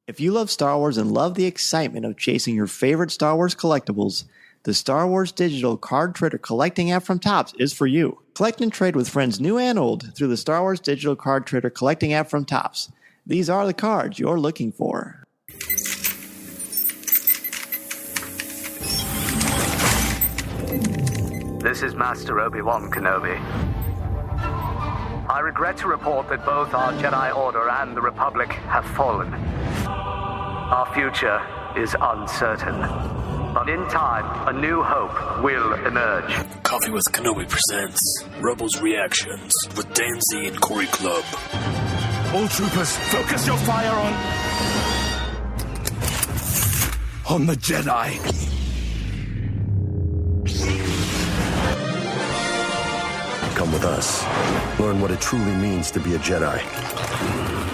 If you love Star Wars and love the excitement of chasing your favorite Star Wars collectibles, the Star Wars Digital Card Trader Collecting app from Topps is for you. Collect and trade with friends new and old through the Star Wars Digital Card Trader Collecting app from Topps. These are the cards you're looking for. This is Master Obi-Wan Kenobi. I regret to report that both our Jedi Order and the Republic have fallen. Our future is uncertain. But in time, a new hope will emerge. Coffee with Kenobi presents Rebels Reactions with Dan Z and Corey Club. All troopers, focus your fire on the Jedi. Come with us. Learn what it truly means to be a Jedi.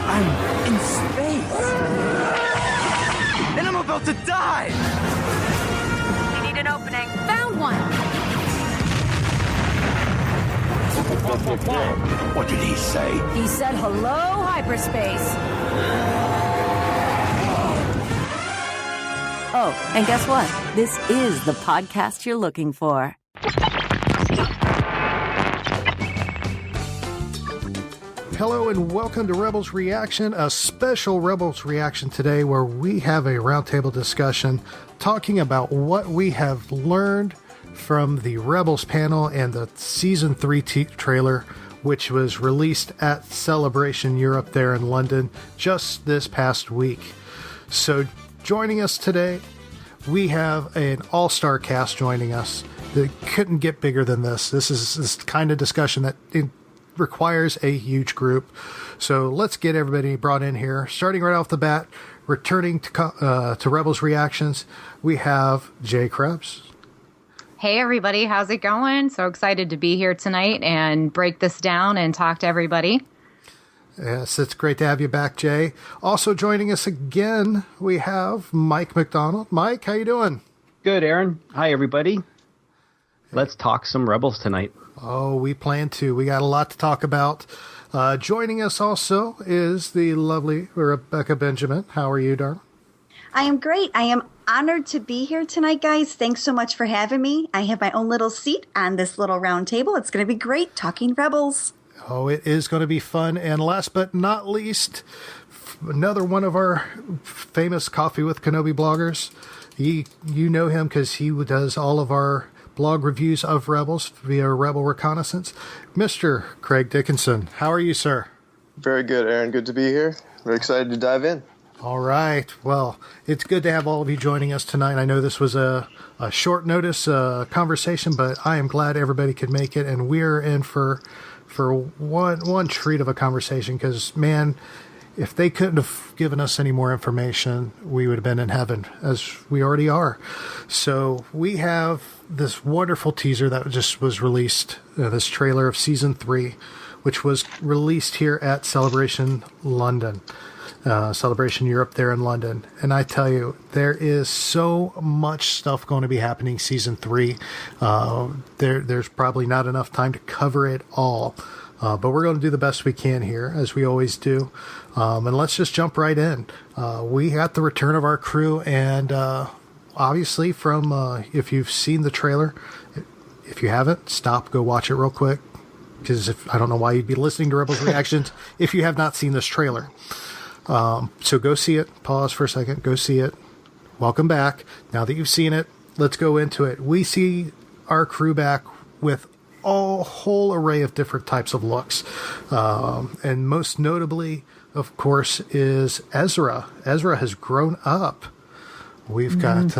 I'm in space. And I'm about to die. We need an opening. Found one. What did he say? He said hello, hyperspace. Oh, and guess what? This is the podcast you're looking for. Hello and welcome to Rebels Reaction, a special Rebels Reaction today where we have a roundtable discussion talking about what we have learned from the Rebels panel and the Season 3 trailer, which was released at Celebration Europe there in London just this past week. So joining us today, we have an all-star cast joining us that couldn't get bigger than this. This is this kind of discussion that requires a huge group. So let's get everybody brought in here. Starting right off the bat, returning to Rebels Reactions, we have Jay Krebs. Hey everybody, how's it going? So excited to be here tonight and break this down and talk to everybody. Yes, it's great to have you back, Jay. Also joining us again, we have Mike McDonald. Mike, how you doing? Good, Aaron. Hi, everybody. Let's talk some Rebels tonight. Oh, we plan to. We got a lot to talk about. Joining us also is the lovely Becca Benjamin. How are you, darling? I am great. I am honored to be here tonight, guys. Thanks so much for having me. I have my own little seat on this little round table. It's going to be great talking Rebels. Oh, it is going to be fun. And last but not least, another one of our famous Coffee with Kenobi bloggers. You know him because he does all of our blog reviews of Rebels via Rebel Reconnaissance. Mr. Craig Dickinson, how are you, sir? Very good, Aaron. Good to be here. Very excited to dive in. All right. Well, it's good to have all of you joining us tonight. I know this was a short notice conversation, but I am glad everybody could make it, and we're in for one treat of a conversation because, man, if they couldn't have given us any more information, we would have been in heaven, as we already are. So we have this wonderful teaser that just was released, this trailer of Season 3, which was released here at Celebration London, Celebration Europe there in London. And I tell you, there is so much stuff going to be happening Season 3. There's probably not enough time to cover it all. But we're going to do the best we can here, as we always do. And let's just jump right in. We got the return of our crew, and obviously from if you've seen the trailer, if you haven't, stop, go watch it real quick, because I don't know why you'd be listening to Rebels Reactions if you have not seen this trailer. So go see it. Pause for a second. Go see it. Welcome back. Now that you've seen it, let's go into it. We see our crew back with a whole array of different types of looks. And most notably, of course, is Ezra. Ezra has grown up. We've got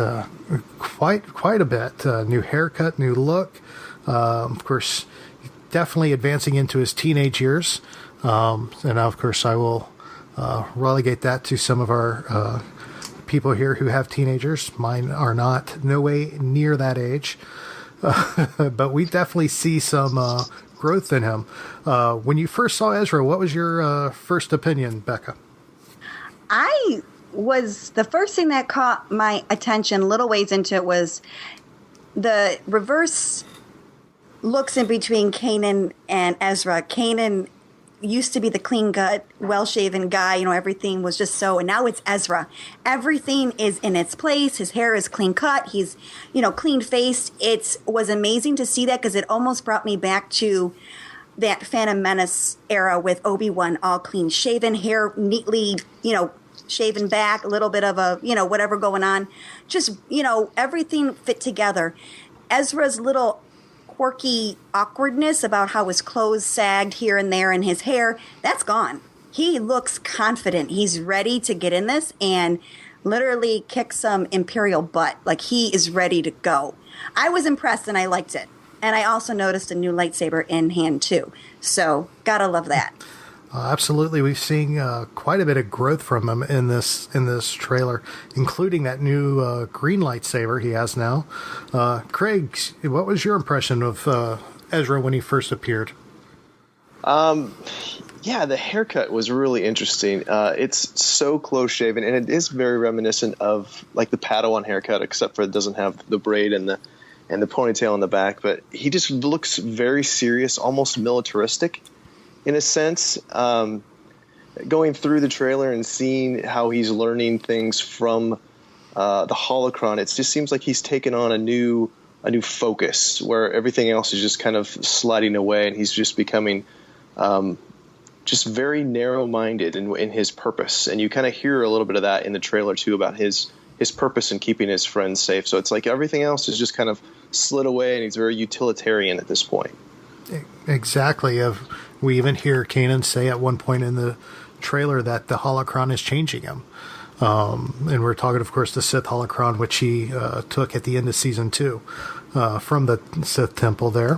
quite a bit. New haircut, new look. Of course, definitely advancing into his teenage years. And now, of course, I will relegate that to some of our people here who have teenagers. Mine are not, no way near that age. But we definitely see some growth in him. When you first saw Ezra, what was your first opinion, Becca? The first thing that caught my attention a little ways into it was the reverse looks in between Kanan and Ezra. Kanan, used to be the clean cut, well-shaven guy. Everything was just so, and now it's Ezra. Everything is in its place. His hair is clean cut. He's, clean faced. It was amazing to see that because it almost brought me back to that Phantom Menace era with Obi-Wan, all clean shaven, hair neatly, shaven back, a little bit of a, whatever going on. Just, everything fit together. Ezra's little quirky awkwardness about how his clothes sagged here and there and his hair, that's gone. He looks confident. He's ready to get in this and literally kick some Imperial butt. Like, he is ready to go. I was impressed and I liked it. And I also noticed a new lightsaber in hand, too. So, gotta love that. Absolutely. We've seen quite a bit of growth from him in this trailer, including that new green lightsaber he has now. Craig, what was your impression of Ezra when he first appeared? Yeah, the haircut was really interesting. It's so close-shaven, and it is very reminiscent of like the Padawan haircut, except for it doesn't have the braid and the ponytail in the back. But he just looks very serious, almost militaristic in a sense. Going through the trailer and seeing how he's learning things from the holocron, it just seems like he's taken on a new focus where everything else is just kind of sliding away, and he's just becoming just very narrow-minded in his purpose. And you kind of hear a little bit of that in the trailer too, about his purpose in keeping his friends safe. So it's like everything else is just kind of slid away, and he's very utilitarian at this point. Exactly. We even hear Kanan say at one point in the trailer that the holocron is changing him. And we're talking, of course, the Sith holocron, which he took at the end of season 2 from the Sith temple there.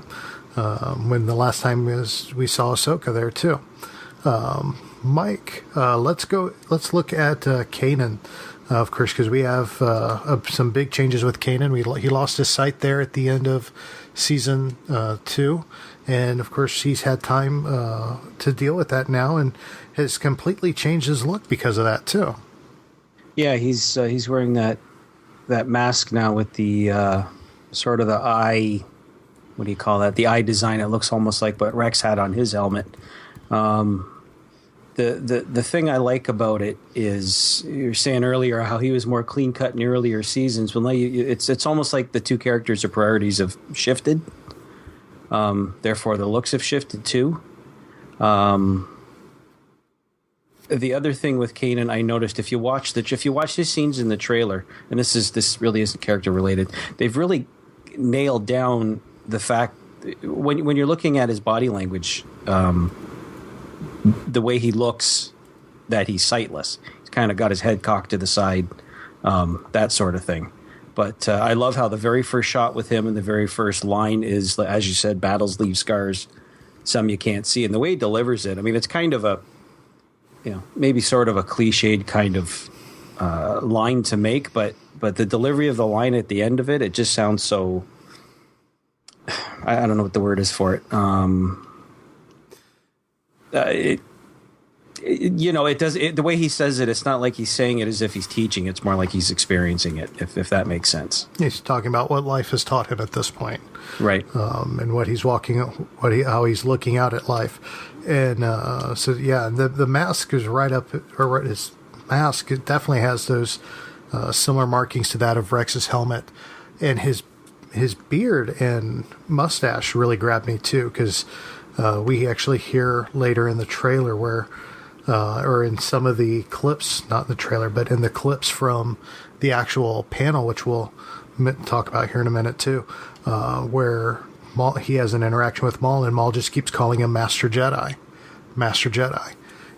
When the last time we saw Ahsoka there too. Mike, let's look at Kanan, of course, because we have some big changes with Kanan. He lost his sight there at the end of season 2, and of course he's had time to deal with that now, and has completely changed his look because of that too. Yeah, he's wearing that mask now with the sort of the eye. What do you call that? The eye design. It looks almost like what Rex had on his helmet. The thing I like about it is, you were saying earlier how he was more clean cut in earlier seasons. Well, now it's almost like the two characters' priorities have shifted. Therefore, the looks have shifted too. The other thing with Kanan, I noticed if you watch his scenes in the trailer, and this really isn't character related, they've really nailed down the fact when you're looking at his body language, the way he looks, that he's sightless. He's kind of got his head cocked to the side, that sort of thing. But I love how the very first shot with him and the very first line is, as you said, battles leave scars, some you can't see. And the way he delivers it, I mean, it's kind of a, maybe sort of a cliched kind of line to make, but the delivery of the line at the end of it, it just sounds so, I don't know what the word is for it. It does. The way he says it, it's not like he's saying it as if he's teaching. It's more like he's experiencing it, if that makes sense. He's talking about what life has taught him at this point, right? And what he's how he's looking out at life, and the mask is right up, or his mask, it definitely has those similar markings to that of Rex's helmet, and his beard and mustache really grabbed me too, because we actually hear later in the trailer where, or in some of the clips, not in the trailer, but in the clips from the actual panel, which we'll talk about here in a minute too, where he has an interaction with Maul, and Maul just keeps calling him Master Jedi.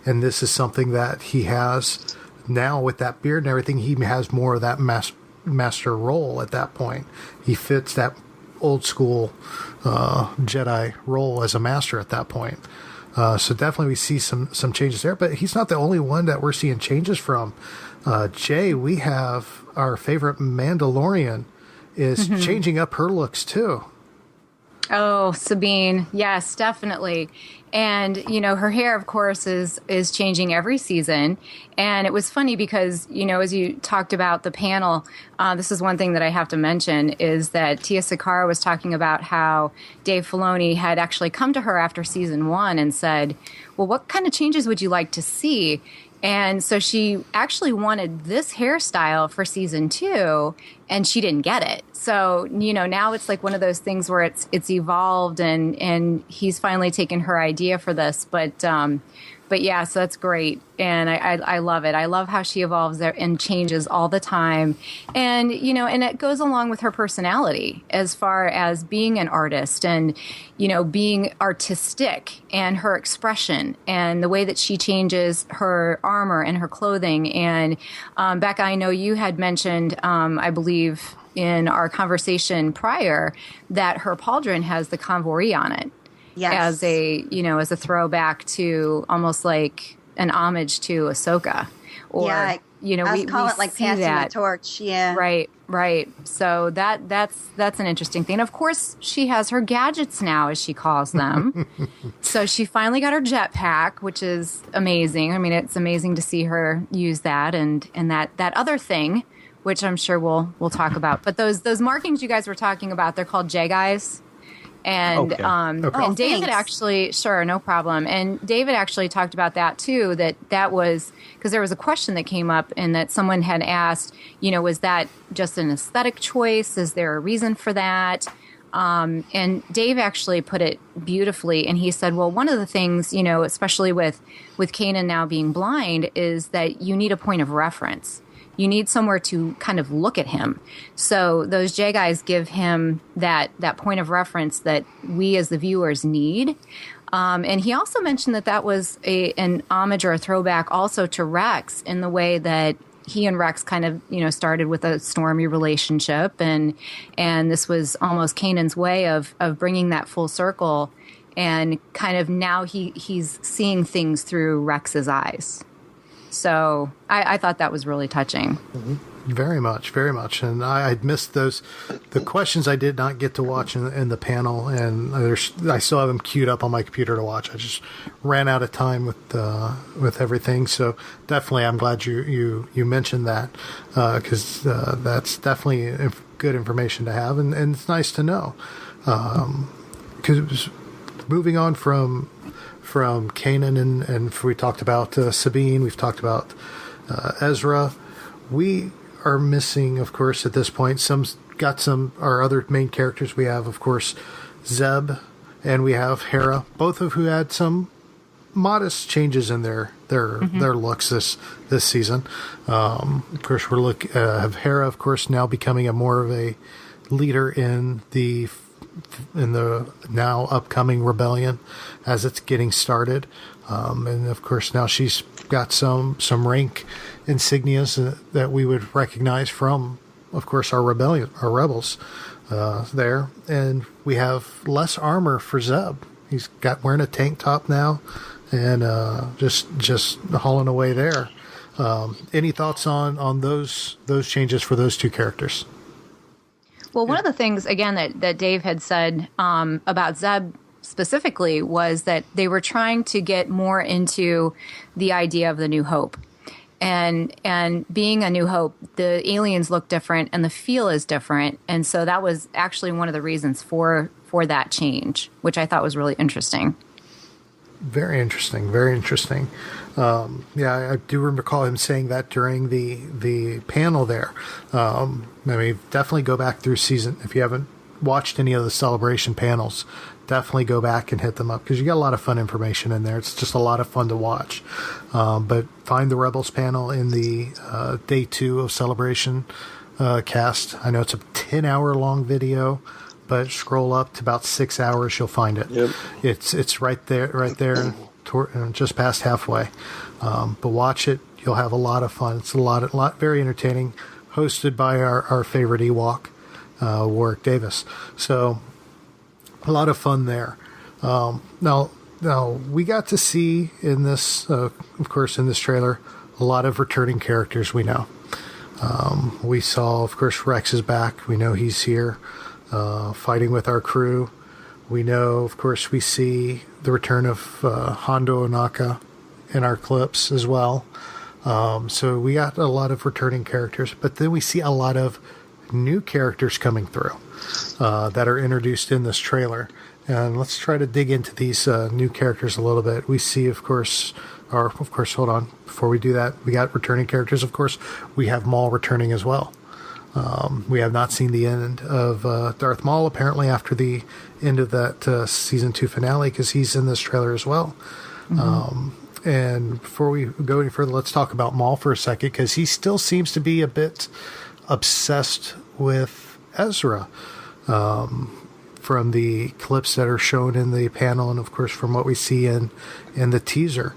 And this is something that he has now with that beard and everything. He has more of that master role at that point. He fits that old school Jedi role as a master at that point. So definitely we see some changes there, but he's not the only one that we're seeing changes from. Jay, we have our favorite Mandalorian is changing up her looks too. Oh, Sabine. Yes, definitely. And, her hair, of course, is changing every season. And it was funny because, as you talked about the panel, this is one thing that I have to mention is that Tia Sakara was talking about how Dave Filoni had actually come to her after season 1 and said, well, what kind of changes would you like to see? And so she actually wanted this hairstyle for season 2, and she didn't get it. So, now it's like one of those things where it's evolved, and he's finally taken her idea for this. But yeah, so that's great. And I love it. I love how she evolves there and changes all the time. And, and it goes along with her personality as far as being an artist and, being artistic and her expression and the way that she changes her armor and her clothing. And Becca, I know you had mentioned, I believe in our conversation prior, that her pauldron has the convoy on it. Yes. As a throwback to almost like an homage to Ahsoka. Or, I call it like passing the torch. Yeah. Right. So that's an interesting thing. Of course, she has her gadgets now, as she calls them. So she finally got her jetpack, which is amazing. I mean, it's amazing to see her use that and that other thing, which I'm sure we'll talk about. But those markings you guys were talking about, they're called J-Guys. And and David actually, sure, no problem. And David actually talked about that too, that was because there was a question that came up and that someone had asked, was that just an aesthetic choice? Is there a reason for that? And Dave actually put it beautifully. And he said, well, one of the things, especially with Kanan now being blind, is that you need a point of reference. You need somewhere to kind of look at him. So those J-Guys give him that point of reference that we as the viewers need. And he also mentioned that was an homage or a throwback also to Rex in the way that he and Rex kind of, started with a stormy relationship. And this was almost Kanan's way of bringing that full circle. And kind of now he's seeing things through Rex's eyes. So I thought that was really touching. Mm-hmm. Very much, very much. And I'd missed the questions I did not get to watch in the panel, and I still have them queued up on my computer to watch. I just ran out of time with everything. So definitely, I'm glad you mentioned that because that's definitely good information to have, and it's nice to know. Because moving on from Kanan and we talked about Sabine, we've talked about Ezra. We are missing, of course, at this point, our other main characters. We have, of course, Zeb, and we have Hera, both of who had some modest changes in their looks this season. Of course, we're have Hera, of course, now becoming more of a leader in the now upcoming rebellion as it's getting started. And of course now she's got some rank insignias that we would recognize from, of course, our rebels there. And we have less armor for Zeb. He's wearing a tank top now and just hauling away there. Any thoughts on those changes for those two characters? Well, one of the things, again, that Dave had said about Zeb specifically was that they were trying to get more into the idea of the New Hope. And being a New Hope, the aliens look different and the feel is different. And so that was actually one of the reasons for that change, which I thought was really interesting. Very interesting. Very interesting. I do recall him saying that during the panel there. Definitely go back through season. If you haven't watched any of the Celebration panels, definitely go back and hit them up because you got a lot of fun information in there. It's just a lot of fun to watch. But find the Rebels panel in the day 2 of Celebration cast. I know it's a 10-hour long video, but scroll up to about 6 hours, you'll find it. Yep. It's right there, just past halfway. But watch it; you'll have a lot of fun. It's a lot very entertaining. Hosted by our favorite Ewok, Warwick Davis. So a lot of fun there. Now we got to see in this, of course, in this trailer, a lot of returning characters. We know. We saw, of course, Rex is back. We know he's here. Fighting with our crew. We know, of course, we see the return of Hondo Ohnaka in our clips as well. So we got a lot of returning characters, but then we see a lot of new characters coming through that are introduced in this trailer. And let's try to dig into these new characters a little bit. We see, of course, hold on. Before we do that, we got returning characters. Of course, we have Maul returning as well. We have not seen the end of Darth Maul, apparently, after the end of that season 2 finale, because he's in this trailer as well. Mm-hmm. And before we go any further, let's talk about Maul for a second, because he still seems to be a bit obsessed with Ezra. From the clips that are shown in the panel, and of course from what we see in the teaser,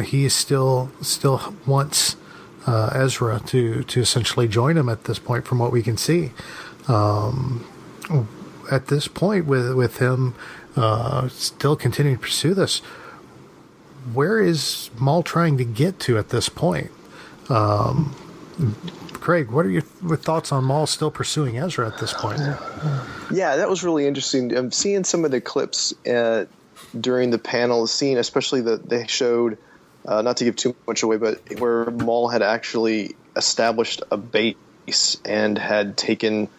he still wants Ezra to essentially join him at this point, from what we can see. At this point, with him still continuing to pursue this, where is Maul trying to get to at this point? Craig, what are your thoughts on Maul still pursuing Ezra at this point? Yeah, that was really interesting. I'm seeing some of the clips during the panel, scene, especially that they showed, not to give too much away, but where Maul had actually established a base and had taken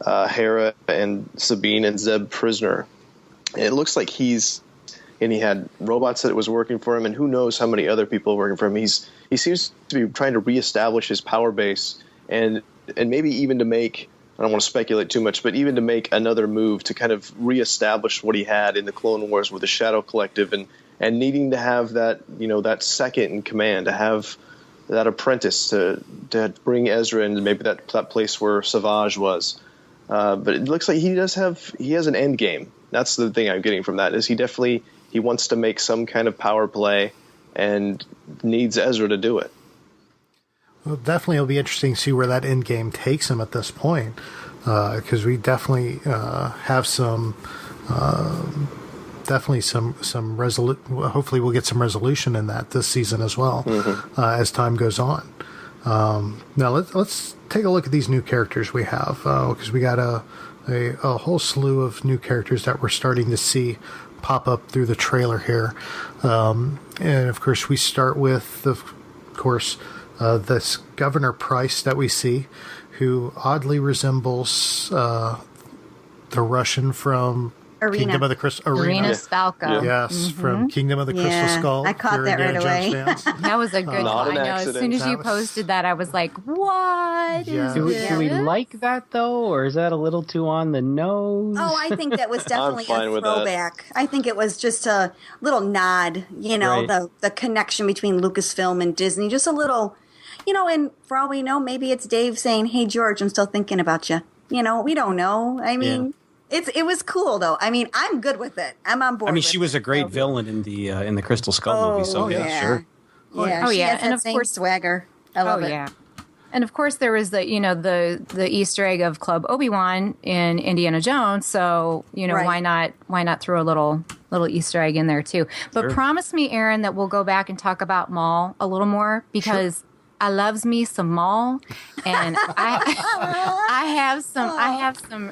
Hera and Sabine and Zeb prisoner. And it looks like he had robots that was working for him, and who knows how many other people working for him. He seems to be trying to reestablish his power base, and maybe even to make, I don't want to speculate too much, but even to make another move to kind of reestablish what he had in the Clone Wars with the Shadow Collective, and needing to have that, that second in command, to have that apprentice to bring Ezra into maybe that place where Savage was. But it looks like he has an end game. That's the thing I'm getting from that, is he wants to make some kind of power play and needs Ezra to do it. Well, definitely it'll be interesting to see where that end game takes him at this point, because we definitely have some hopefully we'll get some resolution in that this season as well, as time goes on. Now let's take a look at these new characters we have, because we got a whole slew of new characters that we're starting to see pop up through the trailer here. And of course we start with, this Governor Price that we see, who oddly resembles the Russian from Kingdom of the Crystal Arena Spalko. Yes, from Kingdom of the Crystal Skull. I caught that right away. That was a good one. As soon as you posted that, I was like, what is this? Do we like that, though, or is that a little too on the nose? Oh, I think that was definitely a throwback. I think it was just a little nod, the connection between Lucasfilm and Disney, just a little, and for all we know, maybe it's Dave saying, hey, George, I'm still thinking about you. We don't know. I mean... It was cool though. I mean, I'm good with it. I'm on board. I mean, she was a great villain in the Crystal Skull movie. So yeah, sure. Yeah, and of course swagger. I love it. Yeah. And of course, there was the Easter egg of Club Obi-Wan in Indiana Jones. So why not throw a little Easter egg in there too? But promise me, Aaron, that we'll go back and talk about Maul a little more, because I loves me some Maul, and I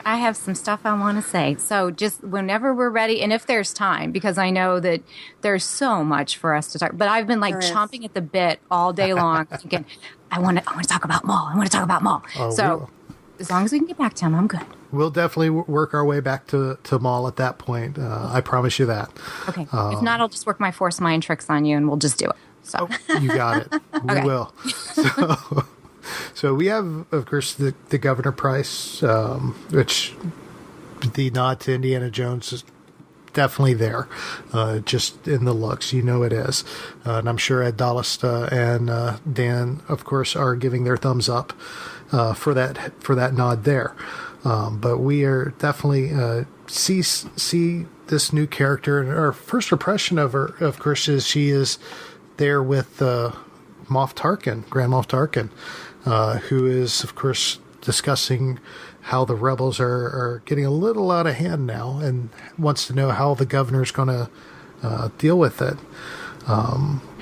have some stuff I want to say. So just whenever we're ready, and if there's time, because I know that there's so much for us to talk. But I've been chomping at the bit all day long, thinking I want to talk about Maul. I want to talk about Maul. So as long as we can get back to him, I'm good. We'll definitely work our way back to Maul at that point. I promise you that. Okay. If not, I'll just work my force mind tricks on you, and we'll just do it. So. You got it. We will. So we have, of course, the Governor Price, which the nod to Indiana Jones is definitely there, just in the looks. It is. And I'm sure Ed Dallas and Dan, of course, are giving their thumbs up for that nod there. But we are definitely see this new character. And our first impression of her, of course, is she is there with Moff Tarkin, Grand Moff Tarkin, who is, of course, discussing how the rebels are getting a little out of hand now, and wants to know how the governor's going to deal with it.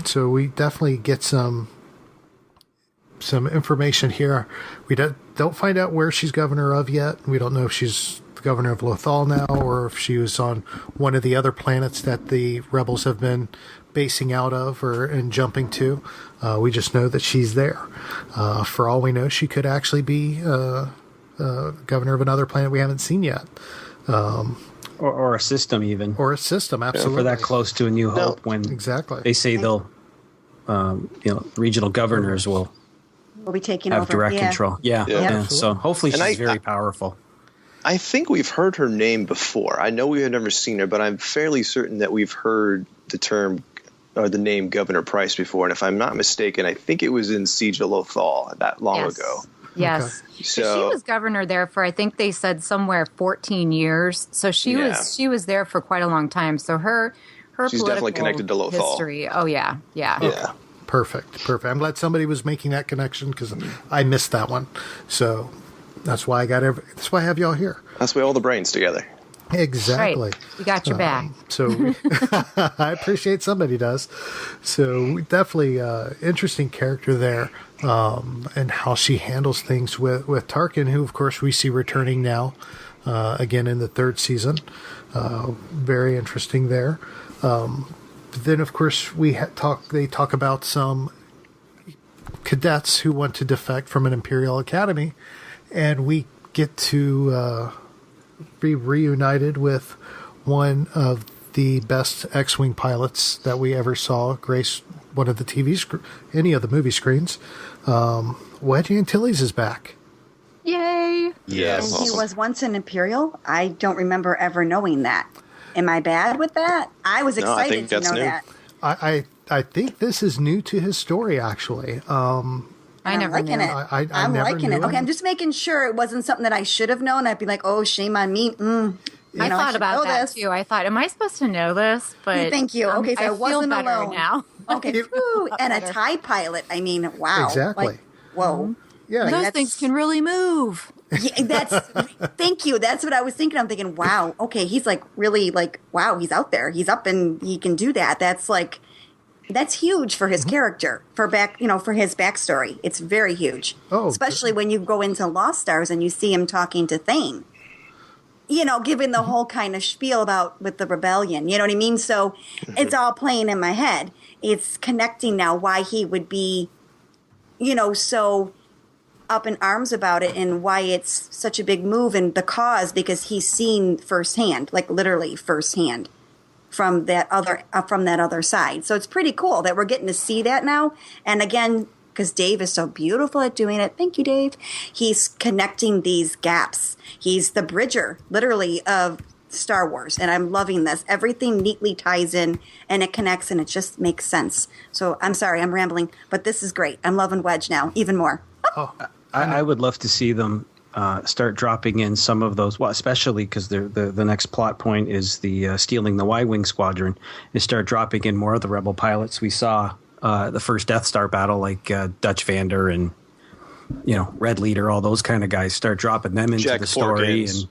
So we definitely get some information here. We don't find out where she's governor of yet. We don't know if she's governor of Lothal now, or if she was on one of the other planets that the rebels have been basing out of and jumping to. We just know that she's there. For all we know, she could actually be governor of another planet we haven't seen yet. Or a system even. Or a system, absolutely. If we're that close to A New Hope when they say they'll, regional governors will be taking have over. direct control. Yeah. So hopefully she's very powerful. I think we've heard her name before. I know we have never seen her, but I'm fairly certain that we've heard the term or the name Governor Price before. And if I'm not mistaken, I think it was in Siege of Lothal that long ago. Yes. Okay. So she was governor there for, I think they said somewhere 14 years. So she was there for quite a long time. So her she's definitely connected to Lothal history. Oh yeah. Yeah. Perfect. I'm glad somebody was making that connection because I missed that one. So that's why that's why I have y'all here. That's why all the brains together. Exactly. Right. We got your back. So I appreciate somebody does. So definitely interesting character there, and how she handles things with Tarkin, who of course we see returning now again in the third season. Very interesting there. Then of course they talk about some cadets who want to defect from an Imperial Academy, and we get to be reunited with one of the best X-Wing pilots that we ever saw grace one of the any of the movie screens. Wedge Antilles is back. Yay! Yes. And he was once an Imperial. I don't remember ever knowing that. Am I bad with that? I was excited to know that. I think this is new to his story, actually. I never liking knew. it. I'm liking it. knew Okay, I'm just making sure it wasn't something that I should have known. I'd be like, oh, shame on me. I thought about that too. I thought, am I supposed to know this? But thank you. Okay, so I wasn't feel better alone now. Okay, and a TIE pilot. I mean, wow. Exactly. Like, whoa. Yeah, those things can really move. Yeah, thank you. That's what I was thinking. I'm thinking, wow. Okay, he's like really like, wow. He's out there. He's up and he can do that. That's huge for his character, for his backstory. It's very huge. Oh, especially when you go into Lost Stars and you see him talking to Thane. Giving the whole kind of spiel with the rebellion. You know what I mean? So it's all playing in my head. It's connecting now why he would be, so up in arms about it and why it's such a big move and because he's seen firsthand, like literally firsthand. From that other side. So it's pretty cool that we're getting to see that now. And again, because Dave is so beautiful at doing it. Thank you, Dave. He's connecting these gaps. He's the bridger, literally, of Star Wars. And I'm loving this. Everything neatly ties in and it connects and it just makes sense. So I'm sorry, I'm rambling, but this is great. I'm loving Wedge now, even more. I would love to see them start dropping in some of those, especially because the next plot point is the stealing the Y-Wing squadron, and start dropping in more of the Rebel pilots. We saw the first Death Star battle, like Dutch Vander and Red Leader, all those kind of guys. Start dropping them into Jack the story. Porkins. And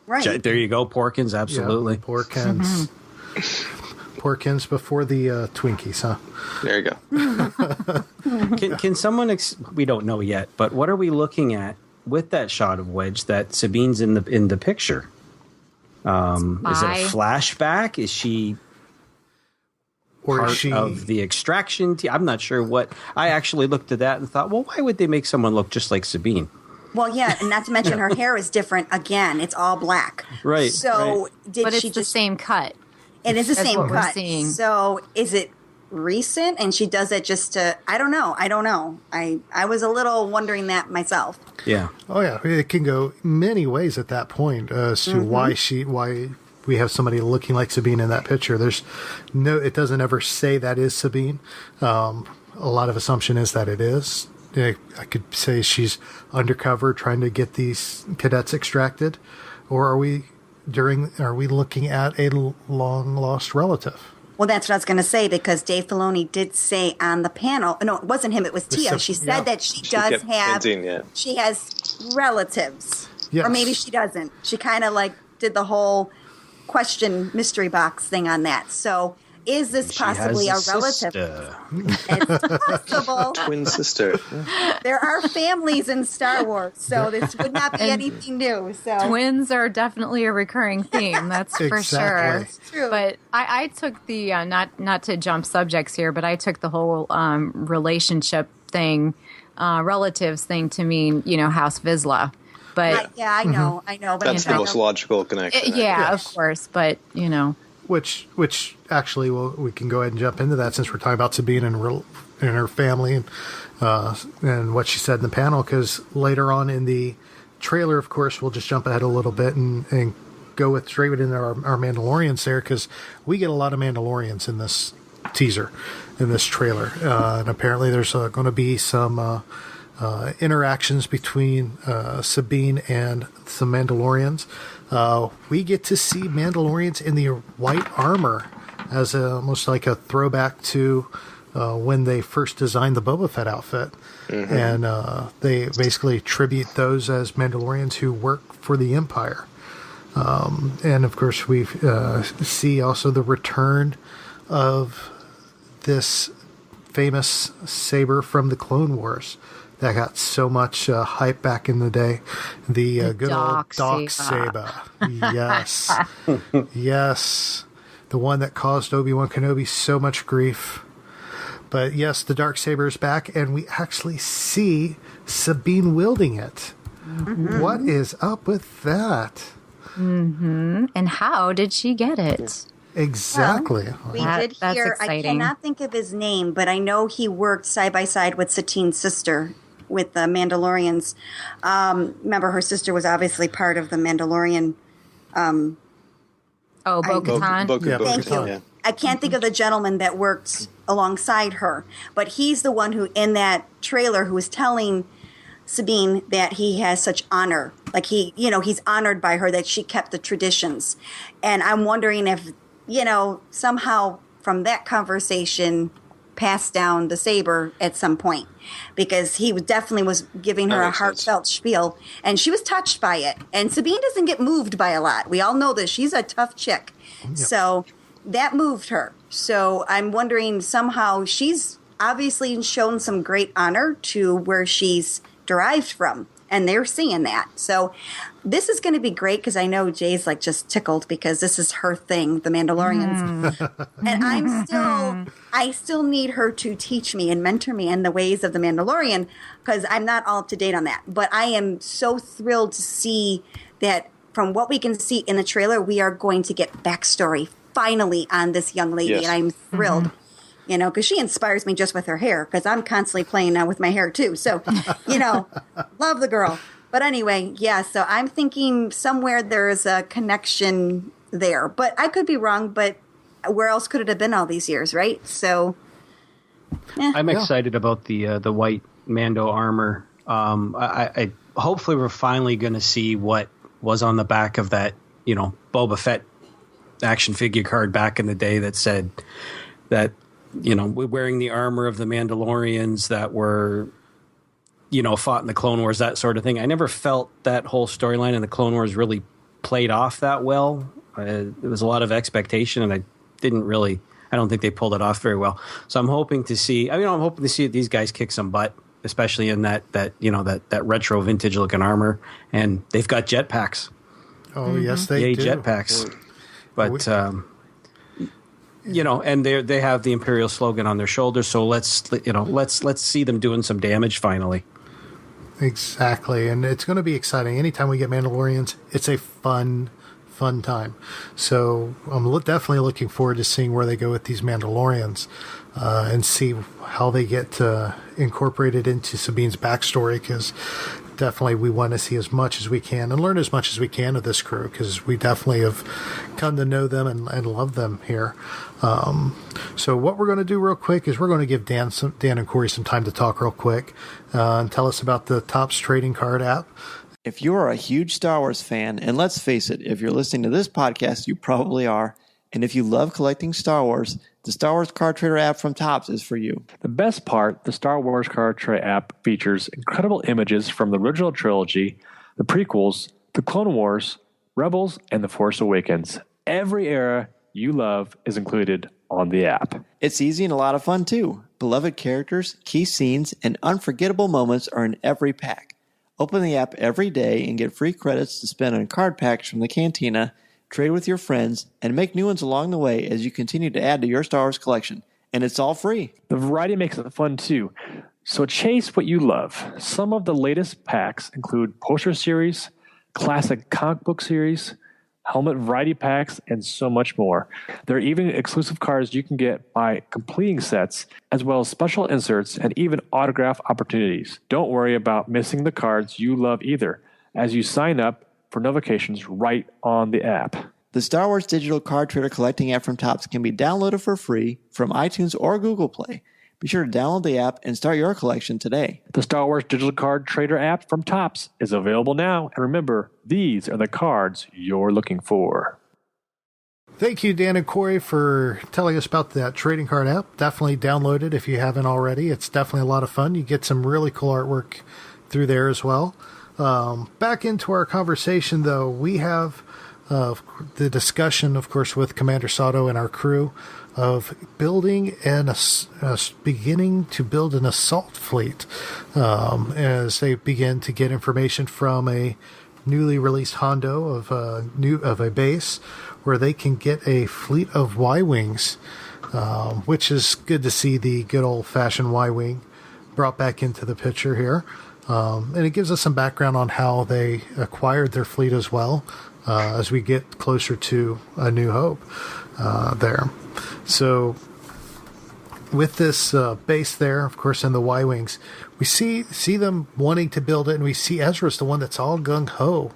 Right. there you go, Porkins, absolutely. Yeah, Porkins. Porkins before the Twinkies, huh? There you go. Can someone? We don't know yet, but what are we looking at with that shot of Wedge that Sabine's in the picture? Is it a flashback? Is she part of the extraction team? I'm not sure what. I actually looked at that and thought, well, why would they make someone look just like Sabine? Well, yeah, and not to mention her hair is different. Again, it's all black. Right. So but it's the same cut. It is the same what cut. We're seeing. So is it recent and she does it just to I don't know I was a little wondering that myself. Yeah. Oh yeah, it can go many ways at that point as to why we have somebody looking like Sabine in that picture. It doesn't ever say that is Sabine. A lot of assumption is that it is. I could say she's undercover trying to get these cadets extracted, or are we looking at a long lost relative? Well, that's what I was going to say, because Dave Filoni did say on the panel, no, it wasn't him, it was Tia. She said that she has relatives. Yes. Or maybe she doesn't. She kind of did the whole question mystery box thing on that. So is this possibly a relative? It's possible. Twin sister. There are families in Star Wars, so this would not be anything new. So twins are definitely a recurring theme. That's for sure. It's true. But I took the not to jump subjects here, but I took the whole relationship thing, relatives thing to mean House Vizsla. But I know. But that's the most logical connection. Of course. But which actually, we can go ahead and jump into that since we're talking about Sabine and her family and what she said in the panel. Because later on in the trailer, of course, we'll just jump ahead a little bit and go straight into our Mandalorians there, because we get a lot of Mandalorians in this teaser, in this trailer, and apparently there's going to be some interactions between Sabine and some Mandalorians. We get to see Mandalorians in the white armor as almost like a throwback to when they first designed the Boba Fett outfit. And they basically tribute those as Mandalorians who work for the Empire. And of course, we see also the return of this famous saber from the Clone Wars that got so much hype back in the day. The good old Dark Saber. Yes. Yes. The one that caused Obi-Wan Kenobi so much grief. But yes, the Dark Saber is back, and we actually see Sabine wielding it. What is up with that? And how did she get it? Exactly. Well, we did hear, I cannot think of his name, but I know he worked side by side with Satine's sister with the Mandalorians. Remember, her sister was obviously part of the Mandalorian. Bo-Katan. Thank you. Yeah. I can't think of the gentleman that worked alongside her, but he's the one who, in that trailer, who was telling Sabine that he has such honor. Like he's honored by her that she kept the traditions. And I'm wondering if, somehow from that conversation passed down the saber at some point, because he definitely was giving her a heartfelt spiel, and she was touched by it. And Sabine doesn't get moved by a lot. We all know this. She's a tough chick. Yep. So that moved her. So I'm wondering, somehow she's obviously shown some great honor to where she's derived from, and they're seeing that. So this is going to be great, because I know Jay's like just tickled because this is her thing, the Mandalorians. And I still need her to teach me and mentor me in the ways of the Mandalorian, because I'm not all up to date on that. But I am so thrilled to see that from what we can see in the trailer, we are going to get backstory finally on this young lady. Yes. And I'm thrilled. Because she inspires me just with her hair, because I'm constantly playing now with my hair too. So, love the girl. But anyway, so I'm thinking somewhere there's a connection there. But I could be wrong, but where else could it have been all these years, right? So, I'm excited about the white Mando armor. I hopefully we're finally going to see what was on the back of that, Boba Fett action figure card back in the day that said that, wearing the armor of the Mandalorians that were, fought in the Clone Wars, that sort of thing. I never felt that whole storyline in the Clone Wars really played off that well. There was a lot of expectation, and I don't think they pulled it off very well. So I'm hoping to see, I'm hoping to see these guys kick some butt, especially in that retro vintage looking armor. And they've got jetpacks. Oh, yes, they do. Jetpacks. But, and they have the Imperial slogan on their shoulders. So let's see them doing some damage finally. Exactly, and it's going to be exciting. Anytime we get Mandalorians, it's a fun time. So I'm definitely looking forward to seeing where they go with these Mandalorians, and see how they get incorporated into Sabine's backstory, because definitely we want to see as much as we can and learn as much as we can of this crew, because we definitely have come to know them and love them here. So what we're going to do real quick is we're going to give Dan and Corey some time to talk real quick and tell us about the Topps trading card app. If you are a huge Star Wars fan, and let's face it, if you're listening to this podcast, you probably are, and if you love collecting Star Wars, the Star Wars Card Trader app from Topps is for you. The best part, the Star Wars Card Trader app features incredible images from the original trilogy, the prequels, the Clone Wars, Rebels, and The Force Awakens. Every era you love is included on the app. It's easy and a lot of fun, too. Beloved characters, key scenes, and unforgettable moments are in every pack. Open the app every day and get free credits to spend on card packs from the Cantina, trade with your friends, and make new ones along the way as you continue to add to your Star Wars collection. And it's all free. The variety makes it fun, too. So chase what you love. Some of the latest packs include poster series, classic comic book series, helmet variety packs, and so much more. There are even exclusive cards you can get by completing sets, as well as special inserts and even autograph opportunities. Don't worry about missing the cards you love either, as you sign up for notifications right on the app. The Star Wars Digital Card Trader Collecting app from Topps can be downloaded for free from iTunes or Google Play. Be sure to download the app and start your collection today. The Star Wars Digital Card Trader app from Topps is available now. And remember, these are the cards you're looking for. Thank you, Dan and Corey, for telling us about that trading card app. Definitely download it if you haven't already. It's definitely a lot of fun. You get some really cool artwork through there as well. Back into our conversation, though, we have the discussion, of course, with Commander Sato and our crew of building and beginning to build an assault fleet as they begin to get information from a newly released Hondo of a base where they can get a fleet of Y-Wings, which is good to see the good old-fashioned Y-Wing brought back into the picture here. And it gives us some background on how they acquired their fleet as well as we get closer to A New Hope there. So with this base there, of course, in the Y-Wings, we see them wanting to build it, and we see Ezra's the one that's all gung-ho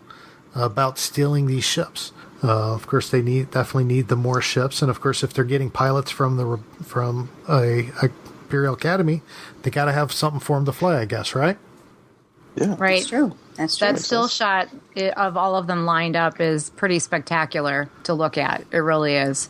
about stealing these ships. Of course, they definitely need the more ships, and of course, if they're getting pilots from a Imperial Academy, they got to have something for them to fly, I guess, right? Yeah, right. That's true. That's true. That still shot of all of them lined up is pretty spectacular to look at. It really is.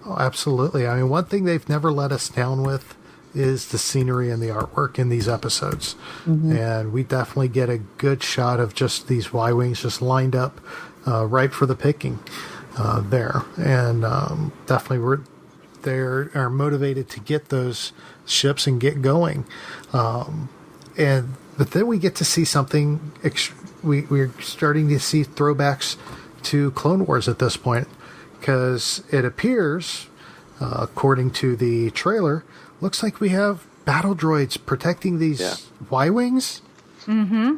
Oh, absolutely. I mean, one thing they've never let us down with is the scenery and the artwork in these episodes. Mm-hmm. And we definitely get a good shot of just these Y-Wings just lined up right for the picking there. And definitely they are motivated to get those ships and get going. But then we get to see something, we're starting to see throwbacks to Clone Wars at this point, because it appears, according to the trailer, looks like we have battle droids protecting these Y-Wings. Mm-hmm.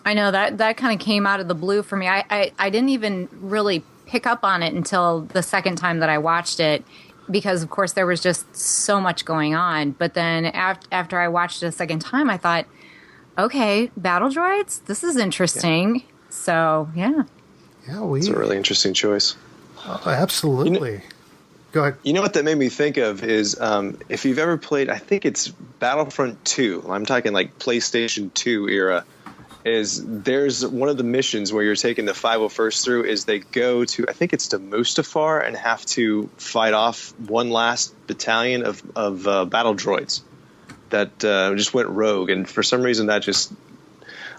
I know, that kind of came out of the blue for me. I didn't even really pick up on it until the second time that I watched it, because, of course, there was just so much going on. But then after I watched it a second time, I thought, okay, battle droids? This is interesting. Yeah. So, yeah. Yeah, it's a really interesting choice. Absolutely. Go ahead. You know what that made me think of is if you've ever played, I think it's Battlefront 2. I'm talking like PlayStation 2 era. There's one of the missions where you're taking the 501st through is they go to, I think it's to Mustafar, and have to fight off one last battalion of battle droids that just went rogue. And for some reason that just,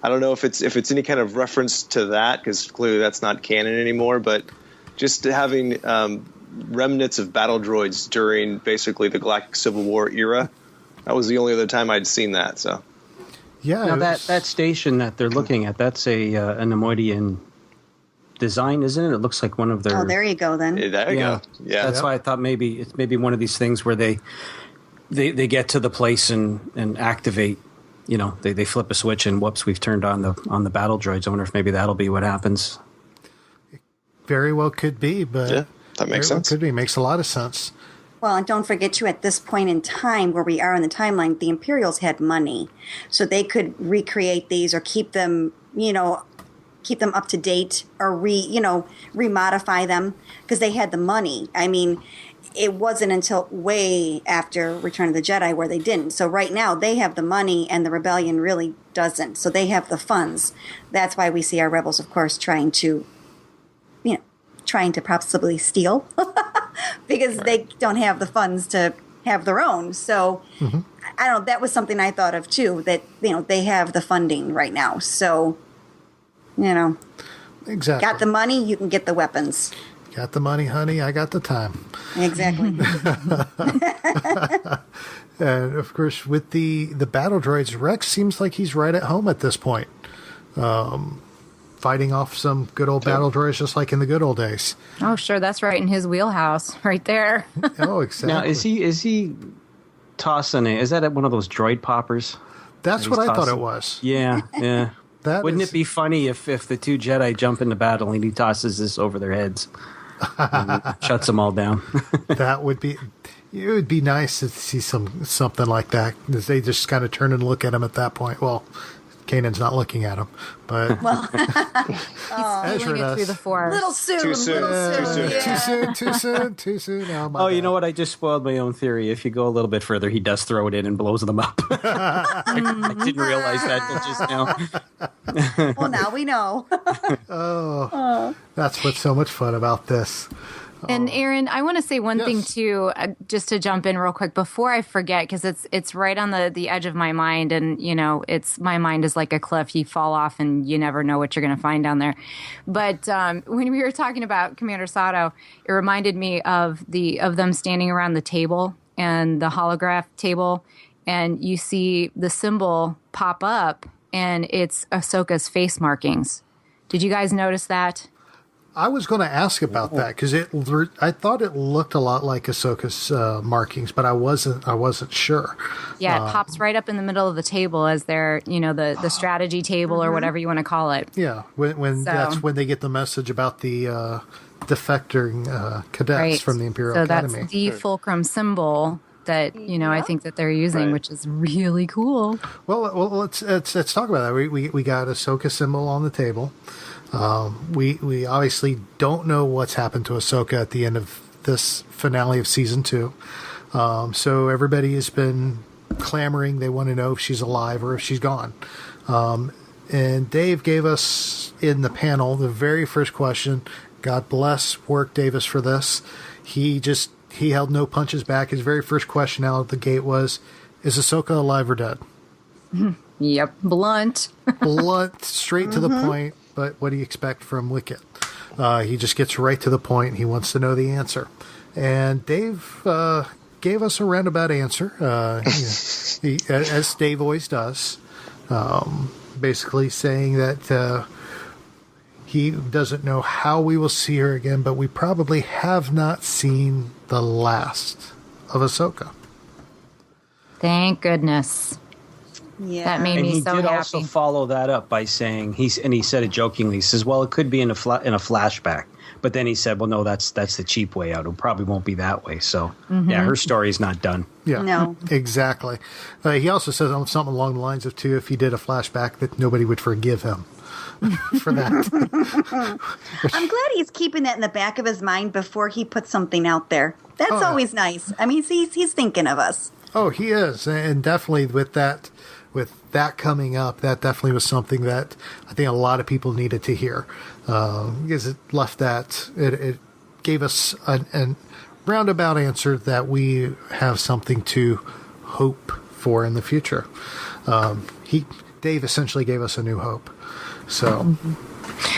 I don't know if it's any kind of reference to that, because clearly that's not canon anymore, but just having remnants of battle droids during basically the Galactic Civil War era, that was the only other time I'd seen that, so. Yeah, now that station that they're looking at, that's a Neimoidian design, isn't it? It looks like one of their. Oh, there you go then. Yeah, there you go. Yeah, that's why I thought maybe it's one of these things where they get to the place and activate. You know, they flip a switch and whoops, we've turned on the battle droids. I wonder if maybe that'll be what happens. Very well could be, but yeah, that makes sense. Could be, makes a lot of sense. Well, and don't forget, too, at this point in time where we are in the timeline, the Imperials had money. So they could recreate these or keep them up to date or remodify them because they had the money. I mean, it wasn't until way after Return of the Jedi where they didn't. So right now they have the money and the Rebellion really doesn't. So they have the funds. That's why we see our rebels, of course, trying to possibly steal because they don't have the funds to have their own. So I don't know. That was something I thought of too, that, they have the funding right now. So, exactly. Got the money, you can get the weapons. got the money, honey. I got the time. Exactly. And of course, with the battle droids, Rex seems like he's right at home at this point, fighting off some good old battle droids, just like in the good old days. Oh, sure, that's right in his wheelhouse, right there. Oh, exactly. Now, is he tossing it? Is that one of those droid poppers? That's what I thought it was. Yeah, yeah. Wouldn't it be funny if the two Jedi jump into battle and he tosses this over their heads and shuts them all down? That would be. It would be nice to see something like that. They just kind of turn and look at him at that point. Well, Kanan's not looking at him, but Well, He's feeling it through the Force. little soon. Too soon. Too soon. Oh, my Oh, bad. you know what? I just spoiled my own theory. If you go a little bit further, he does throw it in and blows them up. I didn't realize that till just now. Well, now we know. That's what's so much fun about this. And Aaron, I want to say one thing too, just to jump in real quick before I forget, because it's right on the edge of my mind, and my mind is like a cliff. You fall off, and you never know what you're going to find down there. But when we were talking about Commander Sato, it reminded me of them standing around the table and the holograph table, and you see the symbol pop up, and it's Ahsoka's face markings. Did you guys notice that? I was going to ask about that because I thought it looked a lot like Ahsoka's markings, but I wasn't sure. Yeah, it pops right up in the middle of the table as their, the strategy table or whatever you want to call it. Yeah, that's when they get the message about the defecting cadets from the Imperial Academy. So that's the fulcrum symbol that I think that they're using, which is really cool. Well, let's talk about that. We got Ahsoka symbol on the table. We obviously don't know what's happened to Ahsoka at the end of this finale of season 2. So everybody has been clamoring. They want to know if she's alive or if she's gone. And Dave gave us in the panel the very first question. God bless Warwick Davis for this. He held no punches back. His very first question out of the gate was, is Ahsoka alive or dead? Yep. Blunt, straight to the point. But what do you expect from Wicket? He just gets right to the point. He wants to know the answer. And Dave gave us a roundabout answer, as Dave always does, basically saying that he doesn't know how we will see her again, but we probably have not seen the last of Ahsoka. Thank goodness. Yeah. That made me so happy. He did also follow that up by saying, he said it jokingly, he says, well, it could be in a flashback. But then he said, well, no, that's the cheap way out. It probably won't be that way. So, yeah, her story's not done. Yeah, no. Exactly. He also says something along the lines of, too, if he did a flashback, that nobody would forgive him for that. I'm glad he's keeping that in the back of his mind before he puts something out there. That's always nice. I mean, he's thinking of us. Oh, he is. And definitely with that coming up, that definitely was something that I think a lot of people needed to hear, because it left it gave us a roundabout answer that we have something to hope for in the future. Dave essentially gave us a new hope. So,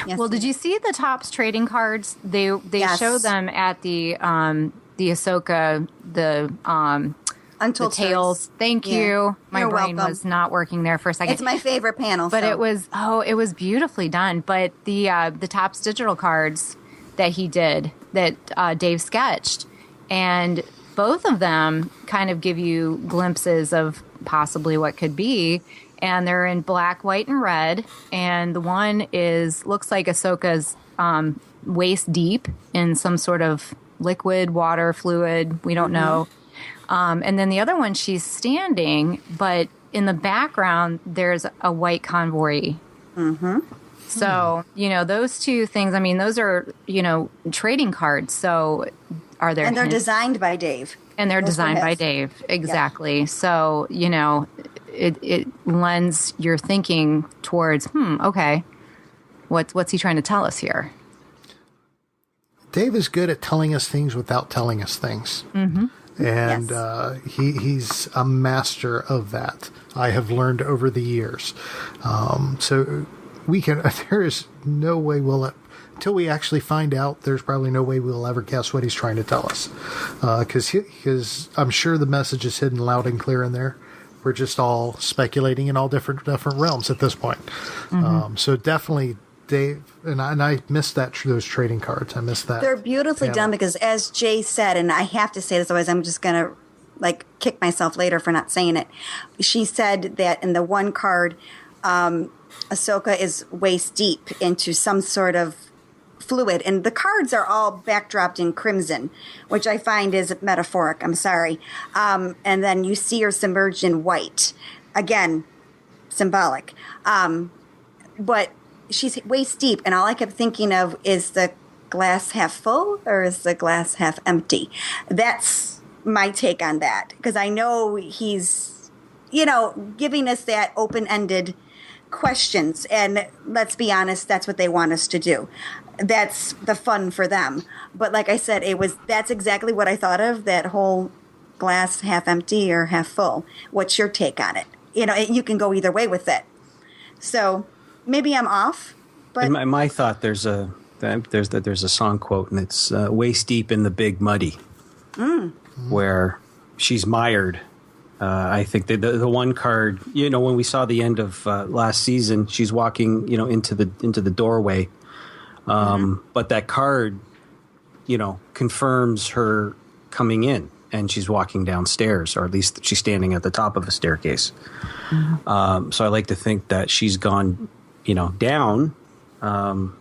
Yes, well, did you see the Topps trading cards? They show them at the Ahsoka Untold the Tales. Stories. Thank Yeah. you. My You're brain welcome. was not working there for a second. It's my favorite panel. But it was beautifully done. But the Topps digital cards that he did, that Dave sketched, and both of them kind of give you glimpses of possibly what could be. And they're in black, white, and red. And the one looks like Ahsoka's waist deep in some sort of liquid, water, fluid. We don't know. And then the other one, she's standing, but in the background, there's a white convoy. Mm-hmm. So, those two things, I mean, those are, trading cards. So are there... And they're designed by Dave. And they're designed by Dave. Exactly. Yeah. So, it lends your thinking towards, okay, what's he trying to tell us here? Dave is good at telling us things without telling us things. Mm-hmm. And he's a master of that. I have learned over the years. So there is no way we'll until we actually find out, there's probably no way we'll ever guess what he's trying to tell us. Because I'm sure the message is hidden loud and clear in there. We're just all speculating in all different realms at this point. So definitely, Dave, and I missed those trading cards. I missed that. They're beautifully done because, as Jay said, and I have to say this, otherwise I'm just going to kick myself later for not saying it. She said that in the one card, Ahsoka is waist deep into some sort of fluid, and the cards are all backdropped in crimson, which I find is metaphoric. I'm sorry. And then you see her submerged in white. Again, symbolic. But she's waist deep, and all I kept thinking of is the glass half full or is the glass half empty? That's my take on that, because I know he's, giving us that open-ended questions, and let's be honest, that's what they want us to do. That's the fun for them. But like I said, that's exactly what I thought of, that whole glass half empty or half full. What's your take on it? You can go either way with it. So maybe I'm off, but in my thought, there's a song quote, and it's waist deep in the big muddy. Where she's mired. I think the one card, when we saw the end of last season, she's walking, into the doorway. But that card, confirms her coming in, and she's walking downstairs, or at least she's standing at the top of a staircase. So I like to think that she's gone, down.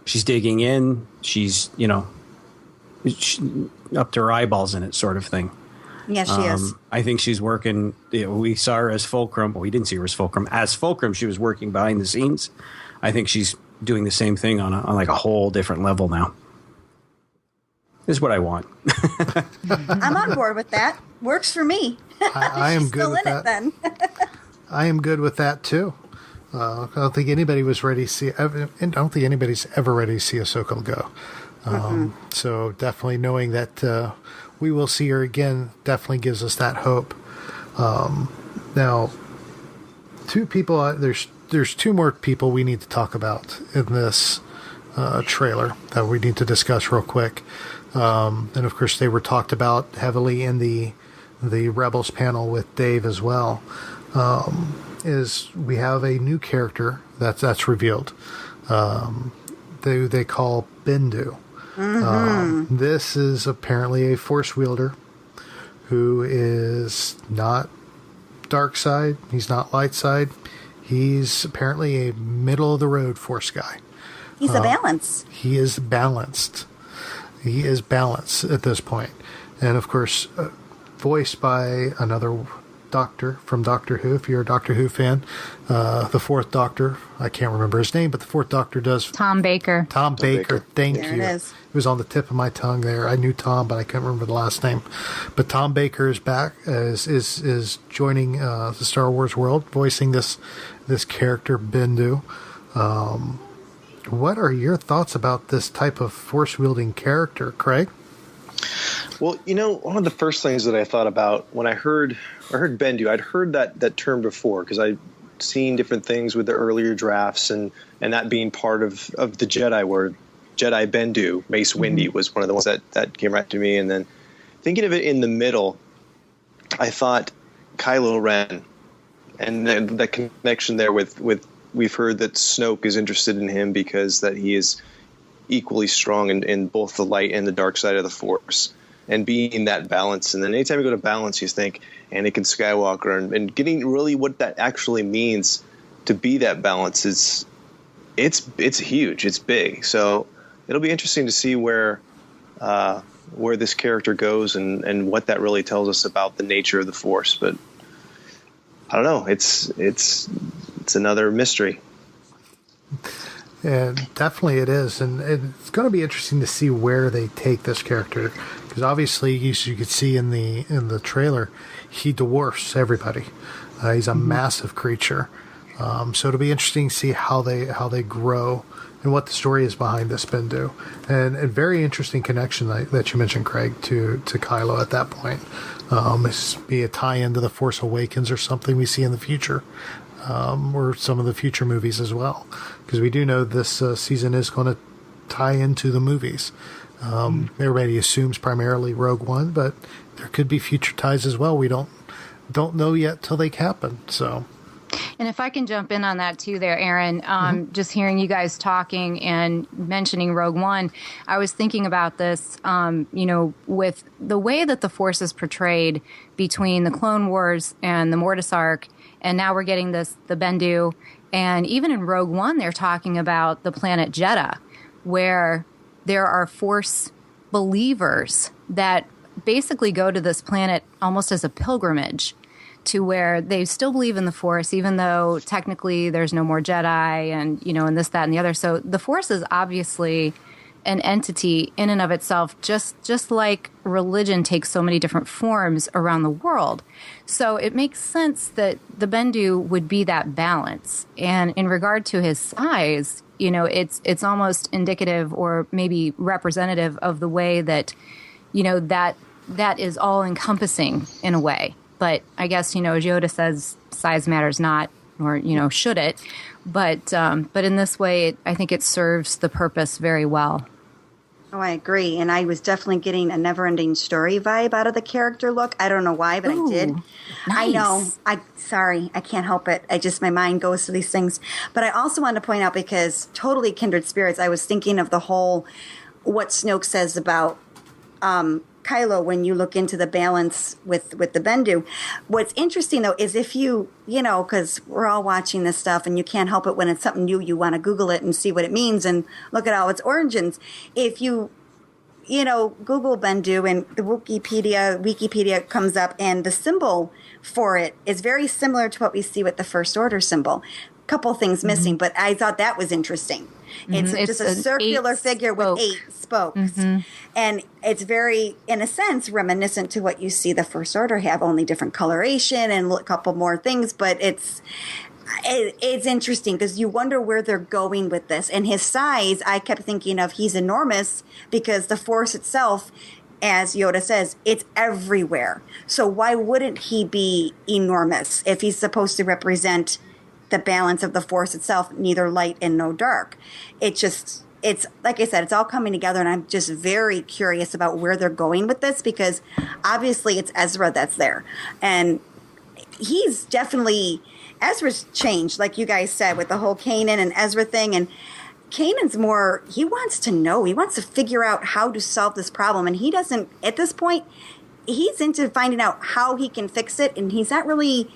She's digging in. She's, up to her eyeballs in it, sort of thing. Yes, she is. I think she's working. We saw her as Fulcrum. Well, we didn't see her as Fulcrum. As Fulcrum, she was working behind the scenes. I think she's doing the same thing on a whole different level now. Is what I want. I'm on board with that. Works for me. I am good with that. Then. I am good with that too. I don't think anybody was ready to see. I don't think anybody's ever ready to see Ahsoka go. So definitely knowing that we will see her again definitely gives us that hope. Now, two people. There's two more people we need to talk about in this trailer that we need to discuss real quick. And of course, they were talked about heavily in the Rebels panel with Dave as well. Is we have a new character that's revealed. They call Bendu. This is apparently a Force wielder who is not dark side. He's not light side. He's apparently a middle of the road Force guy. He's a balance. He is balanced. He is balanced at this point. And of course, voiced by another Doctor from Doctor Who. If you're a Doctor Who fan, the fourth Doctor, I can't remember his name, but the fourth Doctor does. Tom Baker. Tom Baker. Thank there you. It is. It was on the tip of my tongue there. I knew Tom, but I couldn't remember the last name. But Tom Baker is back, is joining the Star Wars world, voicing this character Bendu. What are your thoughts about this type of force wielding character, Craig? Well, one of the first things that I thought about when I heard Bendu, I'd heard that term before because I'd seen different things with the earlier drafts and that being part of the Jedi word. Jedi Bendu, Mace Windu was one of the ones that came right to me. And then thinking of it in the middle, I thought Kylo Ren and the connection there with we've heard that Snoke is interested in him because that he is equally strong in both the light and the dark side of the Force, and being that balance. And then anytime you go to balance, you think Anakin Skywalker, and getting really what that actually means to be that balance it's huge, it's big. So it'll be interesting to see where this character goes and what that really tells us about the nature of the Force. But I don't know. It's another mystery. And definitely it is. And it's going to be interesting to see where they take this character. Because obviously, as you could see in the trailer, he dwarfs everybody. He's a massive creature. So it'll be interesting to see how they grow and what the story is behind this Bendu. And a very interesting connection that you mentioned, Craig, to Kylo at that point. This be a tie-in to The Force Awakens or something we see in the future. Or some of the future movies as well. Because we do know this season is going to tie into the movies. Everybody assumes primarily Rogue One, but there could be future ties as well. We don't know yet till they happen. So, and if I can jump in on that too, there, Aaron, just hearing you guys talking and mentioning Rogue One, I was thinking about this. With the way that the Force is portrayed between the Clone Wars and the Mortis arc, and now we're getting the Bendu, and even in Rogue One, they're talking about the planet Jeddah, where there are Force believers that basically go to this planet almost as a pilgrimage, to where they still believe in the Force, even though technically there's no more Jedi and, and this, that, and the other. So the Force is obviously an entity in and of itself, just like religion takes so many different forms around the world. So it makes sense that the Bendu would be that balance. And in regard to his size, it's almost indicative or maybe representative of the way that, that is all encompassing in a way. But I guess, as Yoda says, size matters not, or, should it? But in this way, I think it serves the purpose very well. Oh, I agree. And I was definitely getting a never-ending story vibe out of the character look. I don't know why, but I did. Nice. I know. Sorry, I can't help it. My mind goes to these things. But I also wanted to point out, because totally kindred spirits, I was thinking of the whole, what Snoke says about Kylo when you look into the balance with the Bendu. What's interesting, though, is if you because we're all watching this stuff and you can't help it when it's something new, you want to Google it and see what it means and look at all its origins. If you, Google Bendu and the Wikipedia comes up, and the symbol for it is very similar to what we see with the First Order symbol. Couple things missing, but I thought that was interesting. It's just a circular figure with 8 spokes. And it's very, in a sense, reminiscent to what you see the First Order have, only different coloration and a couple more things. But it's interesting because you wonder where they're going with this. And his size, I kept thinking of, he's enormous because the Force itself, as Yoda says, it's everywhere. So why wouldn't he be enormous if he's supposed to represent the balance of the Force itself, neither light and no dark? It's like I said, it's all coming together, and I'm just very curious about where they're going with this, because obviously it's Ezra that's there, and he's definitely, Ezra's changed, like you guys said, with the whole Kanan and Ezra thing. And Kanan's more, he wants to know, he wants to figure out how to solve this problem, and he doesn't, at this point, he's into finding out how he can fix it, and he's not really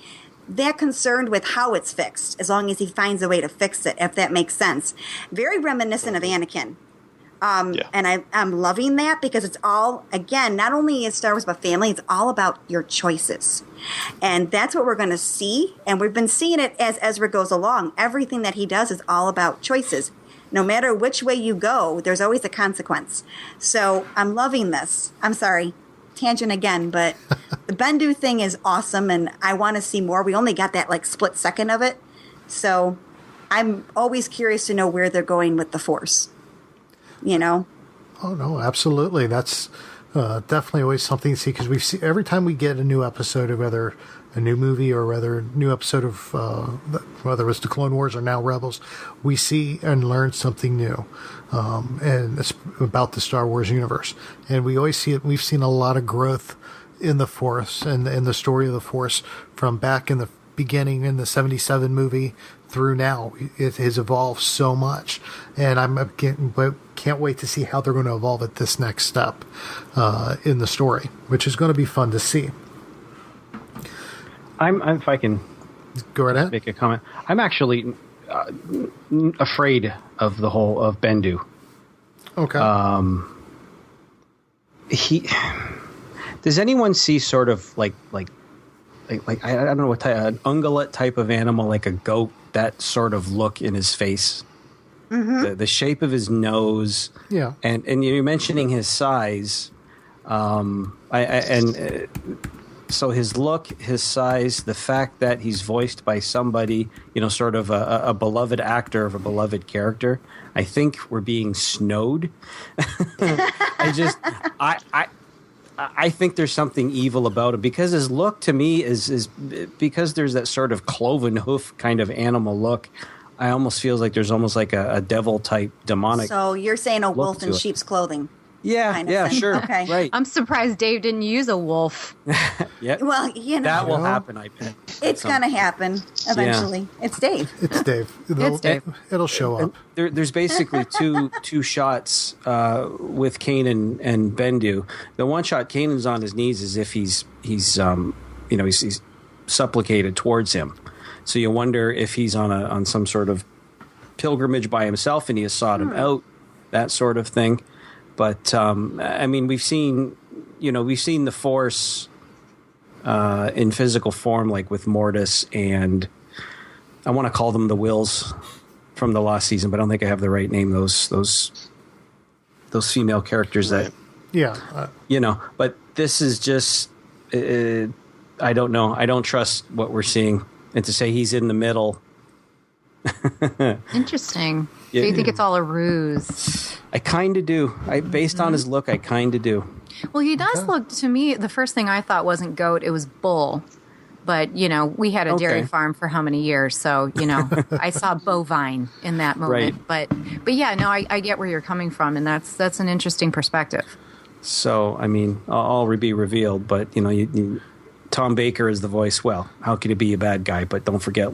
that concerned with how it's fixed, as long as he finds a way to fix it, if that makes sense. Very reminiscent of Anakin. And I'm loving that, because it's all, again, not only is Star Wars about family, it's all about your choices. And that's what we're going to see. And we've been seeing it as Ezra goes along. Everything that he does is all about choices. No matter which way you go, there's always a consequence. So I'm loving this. I'm sorry, tangent again, but the Bendu thing is awesome, and I want to see more. We only got that split second of it, so I'm always curious to know where they're going with the Force. Oh no, absolutely. That's definitely always something to see, because we see every time we get a new episode of whether a new movie or whether a new episode of whether it was the Clone Wars or now Rebels, we see and learn something new, and it's about the Star Wars universe. And we always see it. We've seen a lot of growth in the Force and the story of the Force from back in the beginning in the 77 movie through now. It has evolved so much, and can't wait to see how they're going to evolve at this next step in the story, which is going to be fun to see. If I can go right ahead, make a comment. I'm actually afraid of the whole of Bendu. Okay. Does anyone see sort of like I don't know what type, an ungulate type of animal, like a goat, that sort of look in his face? Mm-hmm. The shape of his nose, yeah, and you're mentioning his size, so his look, his size, the fact that he's voiced by somebody, sort of a beloved actor of a beloved character. I think we're being snowed. I think there's something evil about it, because his look to me is because there's that sort of cloven hoof kind of animal look. I almost feels like there's almost like a devil type demonic. So you're saying a wolf in sheep's clothing? Yeah, sure. Okay. Right. I'm surprised Dave didn't use a wolf. Yeah. Well, that will happen, I bet. It's going to happen eventually. Yeah. It's Dave. It's Dave. It'll show up. There's basically two shots with Kanan and Bendu. The one shot, Kanan's on his knees as if he's supplicated towards him. So you wonder if he's on some sort of pilgrimage by himself and he has sought him out, that sort of thing. But I mean, we've seen the Force in physical form, like with Mortis, and I want to call them the Wills from the last season, but I don't think I have the right name. Those female characters that, But this is just, I don't know. I don't trust what we're seeing, and to say he's in the middle. Interesting. So you think it's all a ruse? I kind of do. Based on his look, I kind of do. Well, he does look, to me, the first thing I thought wasn't goat, it was bull. But, we had a dairy farm for how many years? So, I saw bovine in that moment. Right. But yeah, no, I get where you're coming from, and that's an interesting perspective. So, I mean, all be revealed, but, Tom Baker is the voice. Well, how could he be a bad guy? But don't forget,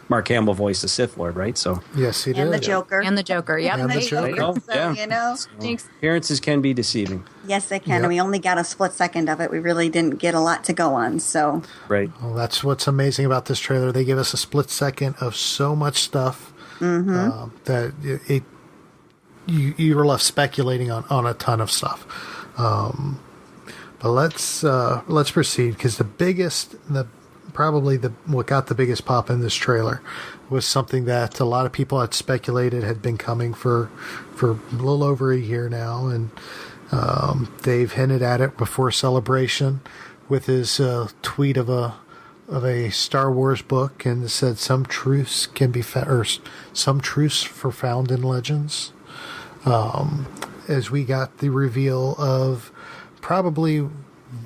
Mark Hamill voiced the Sith Lord, right? So yes, he did. And the Joker. Yep. And the Joker. So, appearances can be deceiving. Yes, they can. Yep. And we only got a split second of it. We really didn't get a lot to go on. So right. Well, that's what's amazing about this trailer. They give us a split second of so much stuff that you were left speculating on a ton of stuff. But let's proceed, because what got the biggest pop in this trailer was something that a lot of people had speculated had been coming for a little over a year now, and Dave hinted at it before Celebration with his tweet of a Star Wars book, and said some truths can be some truths for found in legends. As we got the reveal of probably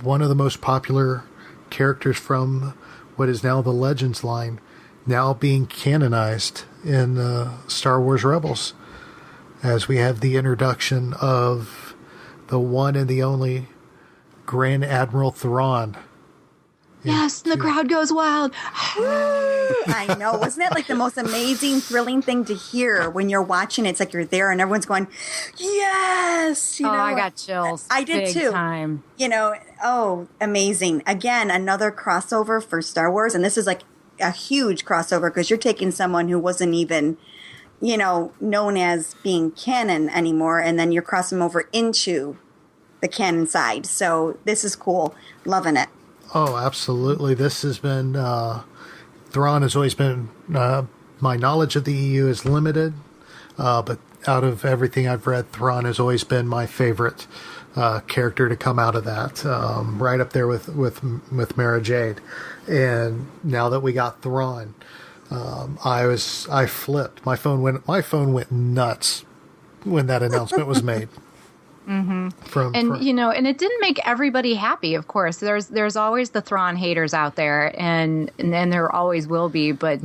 one of the most popular characters from what is now the Legends line, now being canonized in Star Wars Rebels, as we have the introduction of the one and the only Grand Admiral Thrawn. Yes, and the crowd goes wild. I know. Wasn't that like the most amazing, thrilling thing to hear when you're watching it? It's like you're there and everyone's going, yes! I got chills. I did big too. Time. Amazing. Again, another crossover for Star Wars. And this is like a huge crossover, because you're taking someone who wasn't even, known as being canon anymore, and then you're crossing over into the canon side. So this is cool. Loving it. Oh, absolutely. This has been, Thrawn has always been, my knowledge of the EU is limited, but out of everything I've read, Thrawn has always been my favorite character to come out of that, right up there with Mara Jade. And now that we got Thrawn, I flipped. My phone went nuts when that announcement was made. Mm-hmm. And it didn't make everybody happy. Of course, there's always the Thrawn haters out there, and there always will be. But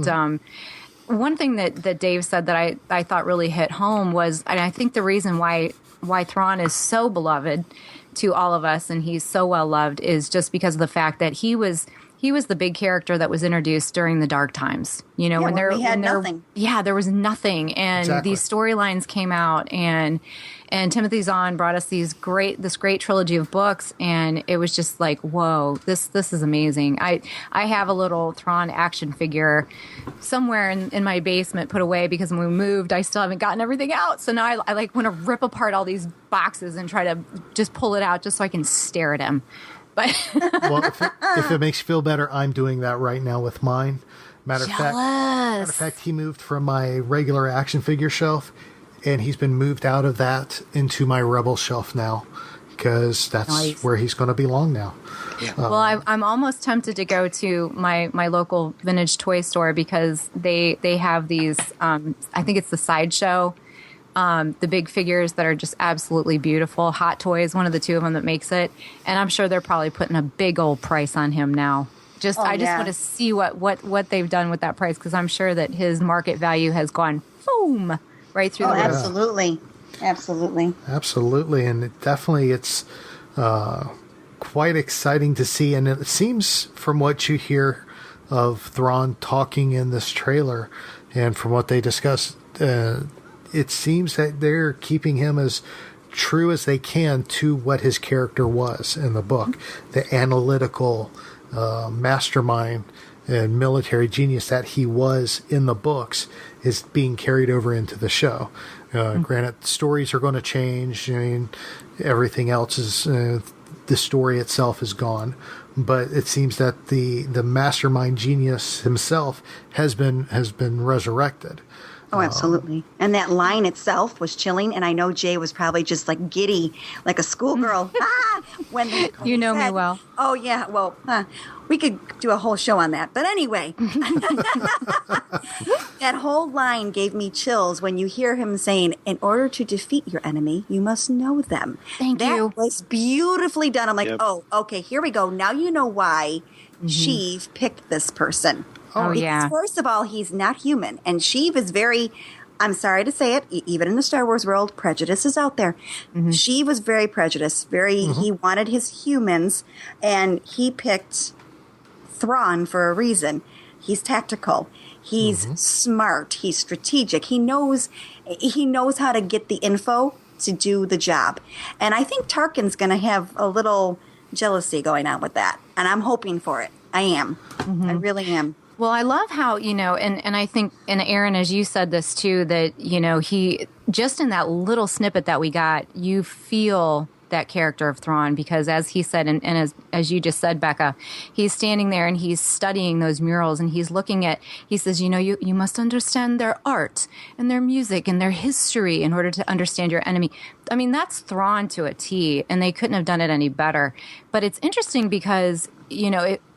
one thing that Dave said that I thought really hit home was, and I think the reason why Thrawn is so beloved to all of us and he's so well loved is just because of the fact that he was the big character that was introduced during the dark times. When we had nothing. Yeah, there was nothing, and these storylines came out, and Timothy Zahn brought us this great trilogy of books, and it was just like, whoa, this is amazing. I have a little Thrawn action figure somewhere in my basement put away, because when we moved, I still haven't gotten everything out. So now I like want to rip apart all these boxes and try to just pull it out just so I can stare at him. But well, if it makes you feel better, I'm doing that right now with mine. Matter of fact, he moved from my regular action figure shelf, and he's been moved out of that into my Rebel shelf now, because that's where he's going to belong now. Yeah. Well, I'm almost tempted to go to my local vintage toy store, because they have these. I think it's the Sideshow. The big figures that are just absolutely beautiful. Hot Toys, one of the two of them that makes it. And I'm sure they're probably putting a big old price on him now. I just want to see what they've done with that price, because I'm sure that his market value has gone boom right through the roof. Absolutely. And it's quite exciting to see. And it seems, from what you hear of Thrawn talking in this trailer and from what they discussed, it seems that they're keeping him as true as they can to what his character was in the book. The analytical mastermind and military genius that he was in the books is being carried over into the show. Granted, stories are going to change. I mean, everything else is the story itself is gone, but it seems that the mastermind genius himself has been resurrected. Oh, absolutely. And that line itself was chilling, and I know Jay was probably just like giddy, like a schoolgirl. When you know me well. Oh, yeah. Well, we could do a whole show on that. But anyway, that whole line gave me chills when you hear him saying, in order to defeat your enemy, you must know them. Thank you. That was beautifully done. I'm like, oh, okay, here we go. Now you know why Sheev picked this person. Because first of all, he's not human. And Sheev is very, I'm sorry to say it, even in the Star Wars world, prejudice is out there. Sheev was very prejudiced, he wanted his humans, and he picked Thrawn for a reason. He's tactical. He's smart. He's strategic. He knows how to get the info to do the job. And I think Tarkin's going to have a little jealousy going on with that. And I'm hoping for it. I am. I really am. Well, I love how, and I think, and Aaron, as you said this too, that, he, just in that little snippet that we got, you feel that character of Thrawn, because as he said, and as you just said, Becca, he's standing there and he's studying those murals, and he's looking at, he says, you must understand their art and their music and their history in order to understand your enemy. I mean, that's Thrawn to a T, and they couldn't have done it any better. But it's interesting because,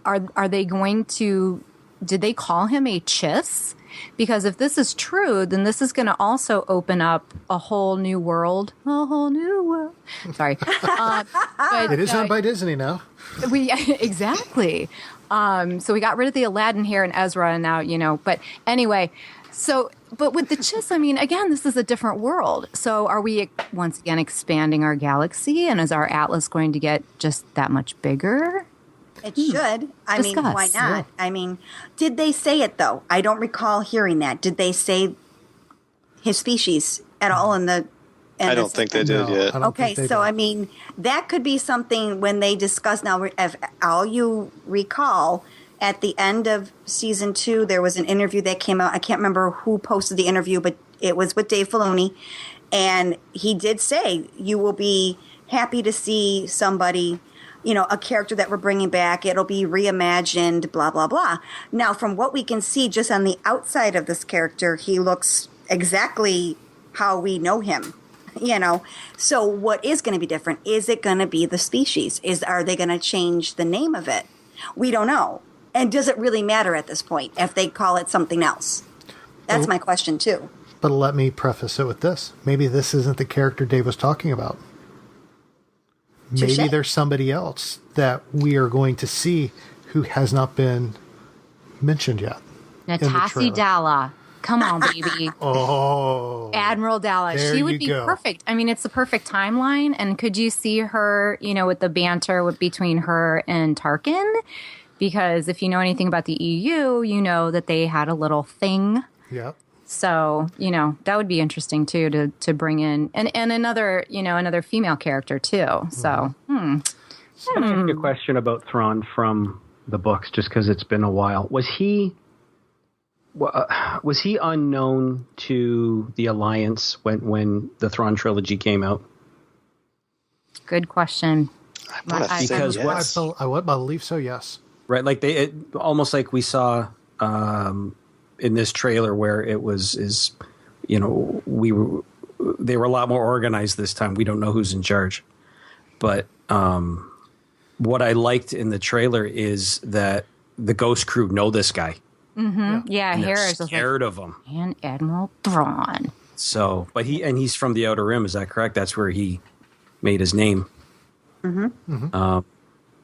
are they going to... Did they call him a chiss? Because if this is true, then this is going to also open up a whole new world. A whole new world. Sorry. But, it is owned by Disney now. Exactly. So we got rid of the Aladdin hair and Ezra, and now, but anyway. So, but with the chiss, I mean, again, this is a different world. So are we once again expanding our galaxy? And is our atlas going to get just that much bigger? It should. I mean, why not? Yeah. I mean, did they say it, though? I don't recall hearing that. Did they say his species at all in the... I don't think they did yet. Okay, so, I mean, that could be something when they discuss... Now, if all you recall, at the end of Season 2, there was an interview that came out. I can't remember who posted the interview, but it was with Dave Filoni. And he did say, you will be happy to see somebody... a character that we're bringing back. It'll be reimagined, blah, blah, blah. Now, from what we can see just on the outside of this character, he looks exactly how we know him, So what is going to be different? Is it going to be the species? Are they going to change the name of it? We don't know. And does it really matter at this point if they call it something else? That's my question, too. But let me preface it with this. Maybe this isn't the character Dave was talking about. Maybe there's somebody else that we are going to see who has not been mentioned yet. Natasha Dalla. Come on, baby. Admiral Dalla. She would be perfect. I mean, it's the perfect timeline. And could you see her, with the banter between her and Tarkin? Because if you know anything about the EU, you know that they had a little thing. Yep. So, that would be interesting, too, to bring in. And another, another female character, too. So, Let me ask you a question about Thrawn from the books, just because it's been a while. Was he unknown to the Alliance when the Thrawn trilogy came out? Good question. I would believe so, yes. Right, like almost like we saw... in this trailer where it was they were a lot more organized this time. We don't know who's in charge. But what I liked in the trailer is that the Ghost crew know this guy. Yeah, Harris is scared of him. And Admiral Thrawn. So, but he's from the Outer Rim, is that correct? That's where he made his name.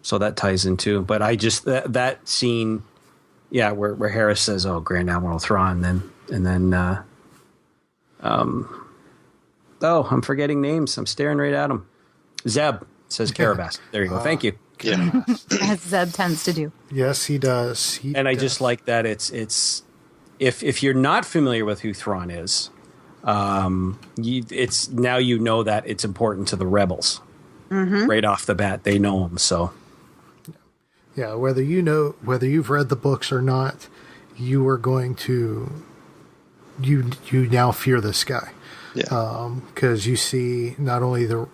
So that ties in too. But I just that scene, where Harris says, "Oh, Grand Admiral Thrawn," and then I'm forgetting names. I'm staring right at him. Zeb says Carabas. There you go. Thank you. Yeah. As Zeb tends to do. Yes, he does. I just like that it's if you're not familiar with who Thrawn is, it's now you know that it's important to the rebels. Right off the bat, they know him. So, yeah, whether you've read the books or not, you are going to you now fear this guy. Yeah. Because you see not only the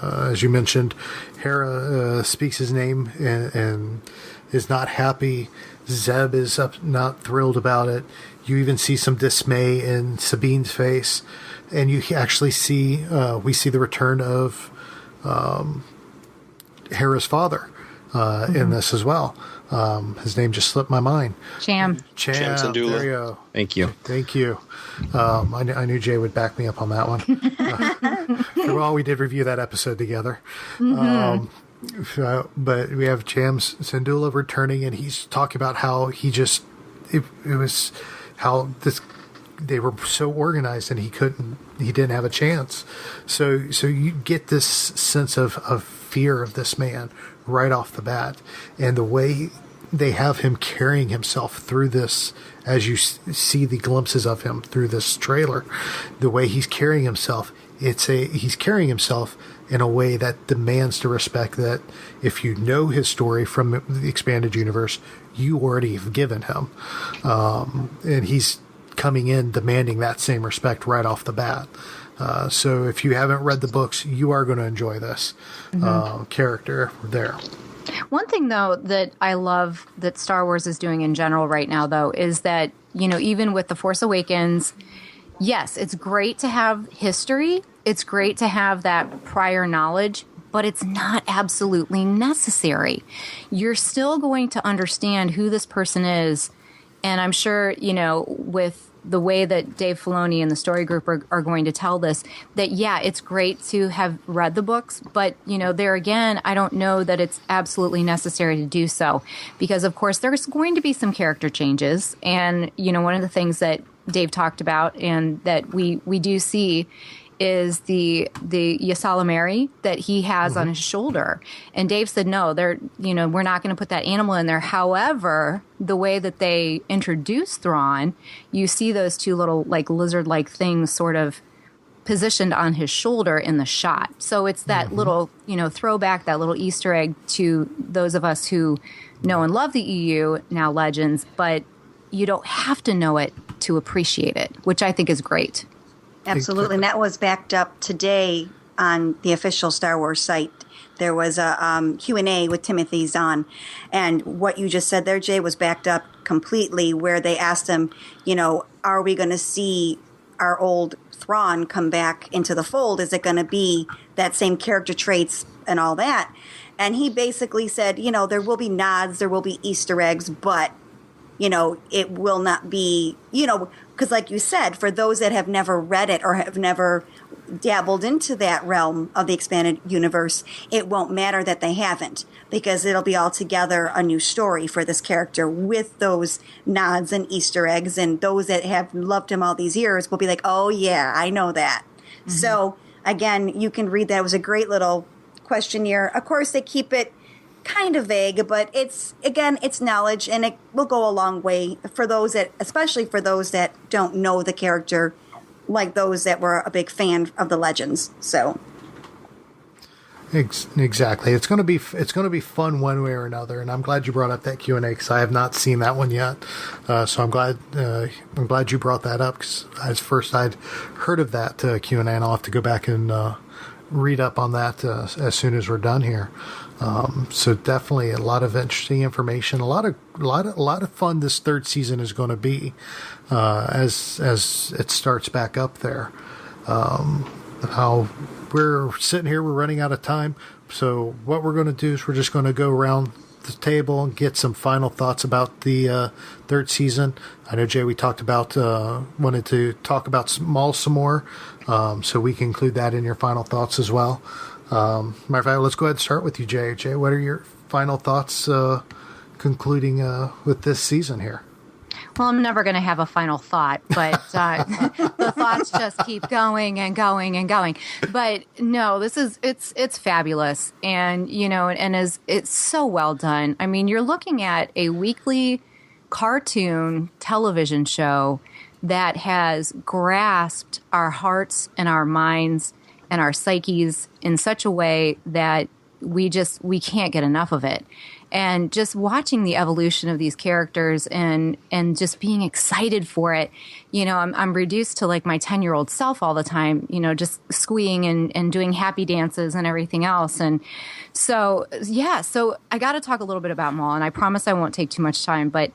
as you mentioned, Hera speaks his name and is not happy. Zeb is not thrilled about it. You even see some dismay in Sabine's face, and you actually see we see the return of Hera's father in this as well. His name just slipped my mind. Cham Syndulla. There you go. Thank you. I knew Jay would back me up on that one. Well, we did review that episode together. But we have Cham Syndulla returning, and he's talking about how he just it was how they were so organized, and he didn't have a chance. So you get this sense of fear of this man right off the bat, and the way they have him carrying himself through this, as you see the glimpses of him through this trailer, the way he's carrying himself, he's carrying himself in a way that demands the respect that if you know his story from the expanded universe, you already have given him. And he's coming in demanding that same respect right off the bat. So if you haven't read the books, you are going to enjoy this character there. One thing, though, that I love that Star Wars is doing in general right now, though, is that, even with The Force Awakens, yes, it's great to have history. It's great to have that prior knowledge, but it's not absolutely necessary. You're still going to understand who this person is. And I'm sure, with the way that Dave Filoni and the story group are going to tell this, that, it's great to have read the books. But, there again, I don't know that it's absolutely necessary to do so. Because, of course, there's going to be some character changes. And, one of the things that Dave talked about and that we do see is the Ysalamiri that he has on his shoulder. And Dave said, no, we're not going to put that animal in there. However, the way that they introduce Thrawn, you see those two little lizard-like things sort of positioned on his shoulder in the shot. So it's that little, throwback, that little Easter egg to those of us who know and love the EU, now Legends, but you don't have to know it to appreciate it, which I think is great. Absolutely. And that was backed up today on the official Star Wars site. There was a Q&A with Timothy Zahn. And what you just said there, Jay, was backed up completely, where they asked him, are we going to see our old Thrawn come back into the fold? Is it going to be that same character traits and all that? And he basically said, there will be nods, there will be Easter eggs, but, it will not be, because like you said, for those that have never read it or have never dabbled into that realm of the expanded universe, it won't matter that they haven't, because it'll be altogether a new story for this character with those nods and Easter eggs, and those that have loved him all these years will be like, oh yeah, I know that. So again, you can read that. It was a great little questionnaire. Of course, they keep it kind of vague, but it's knowledge, and it will go a long way for those that, especially for those that don't know the character, like those that were a big fan of the Legends. So exactly, it's going to be fun one way or another, and I'm glad you brought up that Q&A because I have not seen that one yet. So I'm glad you brought that up, because at first I'd heard of that Q&A, and I'll have to go back and read up on that as soon as we're done here. So definitely a lot of interesting information, a lot of fun this third season is going to be as it starts back up there. How we're sitting here, we're running out of time. So what we're going to do is we're just going to go around the table and get some final thoughts about the third season. I know, Jay, we talked about wanted to talk about Maul some more, so we can include that in your final thoughts as well. Matter of fact, let's go ahead and start with you, Jay. Jay, what are your final thoughts concluding with this season here? Well, I'm never going to have a final thought, but the thoughts just keep going and going and going. But no, it's fabulous, and it's so well done. I mean, you're looking at a weekly cartoon television show that has grasped our hearts and our minds and our psyches in such a way that we can't get enough of it. And just watching the evolution of these characters and just being excited for it, I'm reduced to like my 10-year-old self all the time, just squeeing and doing happy dances and everything else. And so I got to talk a little bit about Maul, and I promise I won't take too much time, but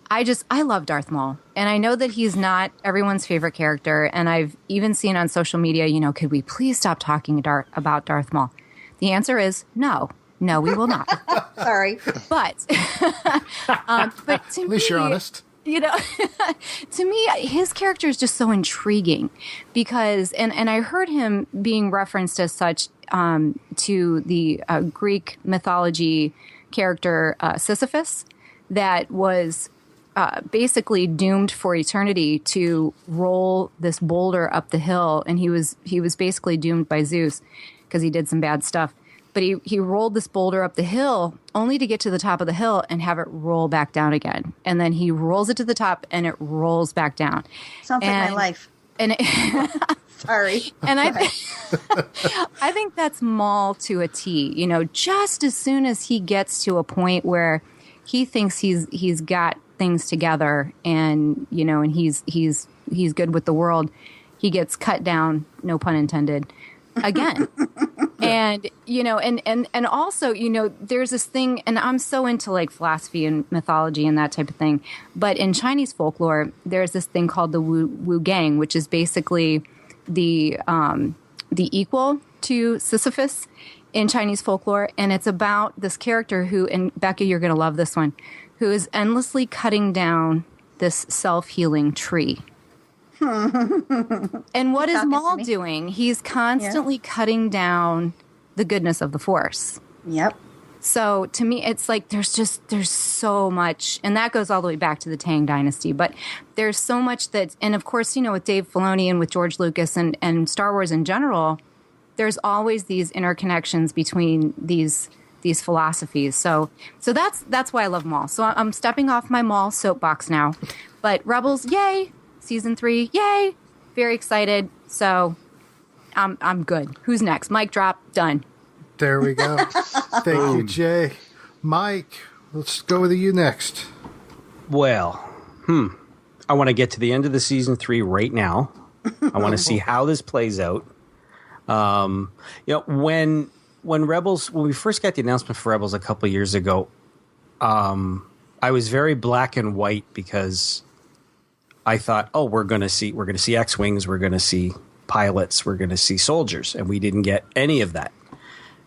I love Darth Maul, and I know that he's not everyone's favorite character. And I've even seen on social media, could we please stop talking about Darth Maul? The answer is no. No, we will not. Sorry. But to At least you're honest. To me, his character is just so intriguing because, and I heard him being referenced as such to the Greek mythology character Sisyphus that was basically doomed for eternity to roll this boulder up the hill. And he was basically doomed by Zeus because he did some bad stuff. But he rolled this boulder up the hill only to get to the top of the hill and have it roll back down again. And then he rolls it to the top and it rolls back down. Sounds like my life. And Sorry. And I think that's Maul to a T. Just as soon as he gets to a point where he thinks he's got things together and and he's good with the world, he gets cut down, no pun intended, again. And and also there's this thing, and I'm so into like philosophy and mythology and that type of thing, but in Chinese folklore there's this thing called the Wu Gang, which is basically the equal to Sisyphus in Chinese folklore, and it's about this character who, and Becca, you're going to love this one, who is endlessly cutting down this self-healing tree. And what is Maul doing? He's constantly cutting down the goodness of the Force. Yep. So to me, it's like there's so much, and that goes all the way back to the Tang Dynasty. But there's so much that, and of course, with Dave Filoni and with George Lucas and Star Wars in general, there's always these interconnections between these philosophies. So that's why I love Maul. So I'm stepping off my Maul soapbox now. But Rebels, yay! Season 3, yay! Very excited. So I'm good. Who's next? Mic drop. Done. There we go. Thank you, Jay. Mike, let's go with you next. Well, I want to get to the end of the season 3 right now. I want to see how this plays out. When we first got the announcement for Rebels a couple of years ago, I was very black and white because I thought, we're going to see X-Wings, we're going to see pilots, we're going to see soldiers, and we didn't get any of that.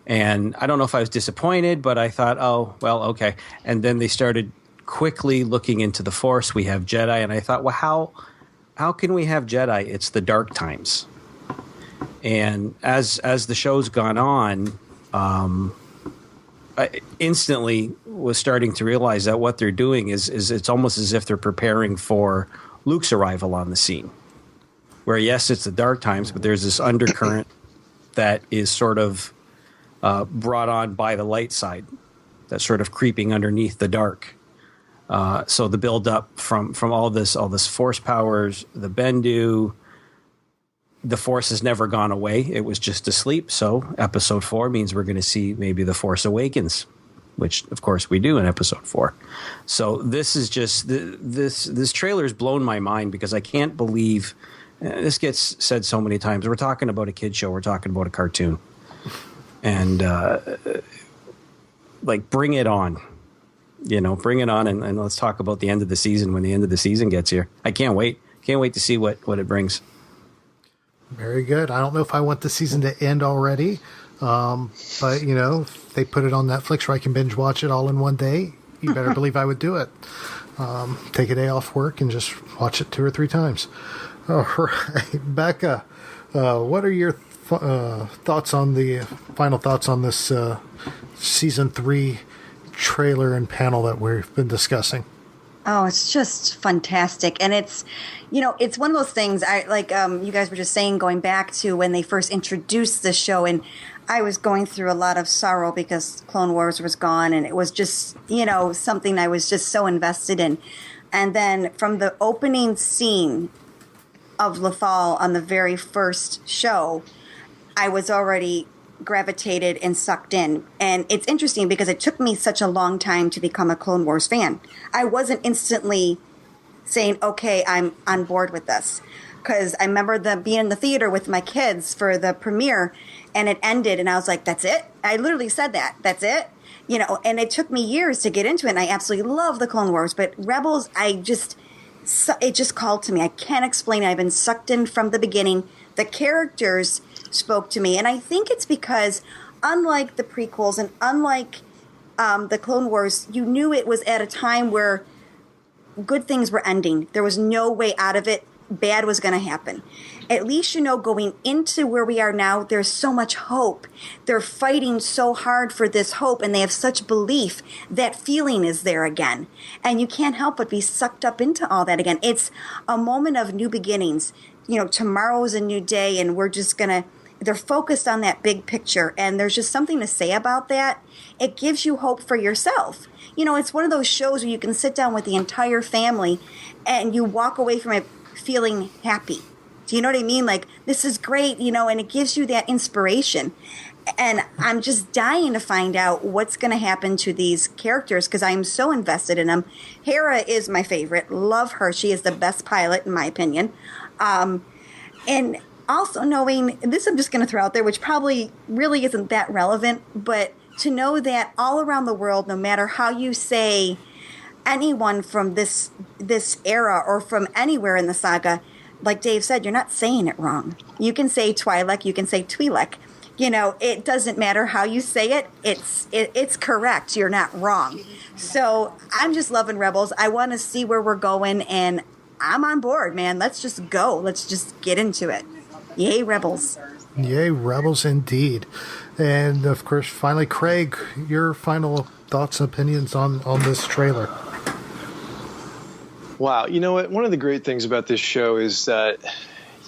And I don't know if I was disappointed, but I thought, okay. And then they started quickly looking into the Force. We have Jedi, and I thought, well, how can we have Jedi? It's the dark times. And as the show's gone on, I instantly was starting to realize that what they're doing is it's almost as if they're preparing for Luke's arrival on the scene. Where, yes, it's the dark times, but there's this undercurrent that is sort of brought on by the light side that's sort of creeping underneath the dark. So the build up from all this Force powers, the Bendu, the Force has never gone away. It was just asleep. So episode 4 means we're going to see maybe the Force awakens, which of course we do in episode 4. So this is just this trailer's blown my mind because I can't believe this gets said so many times. We're talking about a kid show. We're talking about a cartoon. And bring it on, bring it on. And let's talk about the end of the season when the end of the season gets here. I can't wait. Can't wait to see what it brings. Very good. I don't know if I want the season to end already. But if they put it on Netflix where I can binge watch it all in one day, you better believe I would do it. Take a day off work and just watch it 2 or 3 times. All right. Becca, what are your final thoughts on this season 3 trailer and panel that we've been discussing. Oh, it's just fantastic. And it's, it's one of those things, you guys were just saying, going back to when they first introduced the show, and I was going through a lot of sorrow because Clone Wars was gone, and it was just, something I was just so invested in. And then from the opening scene of Lothal on the very first show, I was already gravitated and sucked in. And it's interesting because it took me such a long time to become a Clone Wars fan. I wasn't instantly saying, okay, I'm on board with this. Because I remember being in the theater with my kids for the premiere, and it ended, and I was like, that's it? I literally said that. That's it? And it took me years to get into it, and I absolutely love the Clone Wars. But Rebels, it just called to me. I can't explain it. I've been sucked in from the beginning. The characters spoke to me, and I think it's because, unlike the prequels and unlike the Clone Wars, you knew it was at a time where good things were ending. There was no way out of it. Bad was going to happen. At least, going into where we are now, there's so much hope. They're fighting so hard for this hope, and they have such belief. That feeling is there again. And you can't help but be sucked up into all that again. It's a moment of new beginnings. Tomorrow's a new day, and they're focused on that big picture, and there's just something to say about that. It gives you hope for yourself. It's one of those shows where you can sit down with the entire family, and you walk away from it feeling happy. Do you know what I mean? Like, this is great, and it gives you that inspiration. And I'm just dying to find out what's going to happen to these characters because I'm so invested in them. Hera is my favorite. Love her. She is the best pilot, in my opinion. And also knowing, this I'm just going to throw out there, which probably really isn't that relevant, but to know that all around the world, no matter how you say anyone from this era or from anywhere in the saga, like Dave said, you're not saying it wrong. You can say Twi'lek, you can say Twi'lek. It doesn't matter how you say it. It's correct. You're not wrong. So I'm just loving Rebels. I want to see where we're going, and I'm on board, man. Let's just go. Let's just get into it. Yay, Rebels. Yay, Rebels indeed. And, of course, finally, Craig, your final thoughts and opinions on this trailer. Wow. You know what? One of the great things about this show is that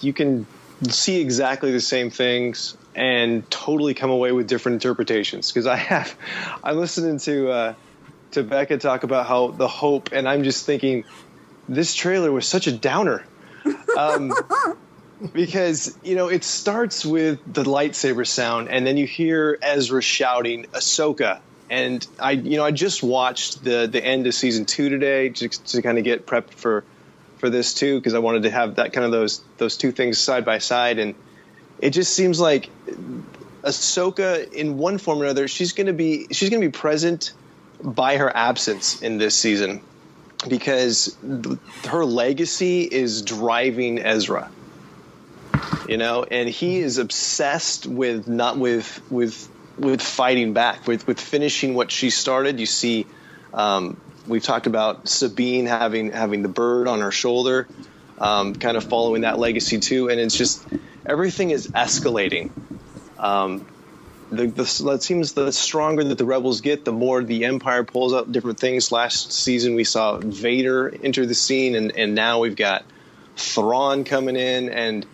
you can see exactly the same things and totally come away with different interpretations. Because I'm listening to Becca talk about how the hope, and I'm just thinking, this trailer was such a downer. Because, it starts with the lightsaber sound, and then you hear Ezra shouting, Ahsoka. And I just watched the end of season 2 today just to kind of get prepped for this too, because I wanted to have that kind of those two things side by side. And it just seems like Ahsoka, in one form or another, she's going to be present by her absence in this season, because her legacy is driving Ezra. And he is obsessed with fighting back, with finishing what she started. You see, we've talked about Sabine having the bird on her shoulder, kind of following that legacy too. And it's just, everything is escalating. It seems the stronger that the Rebels get, the more the Empire pulls out different things. Last season we saw Vader enter the scene, and now we've got Thrawn coming in, and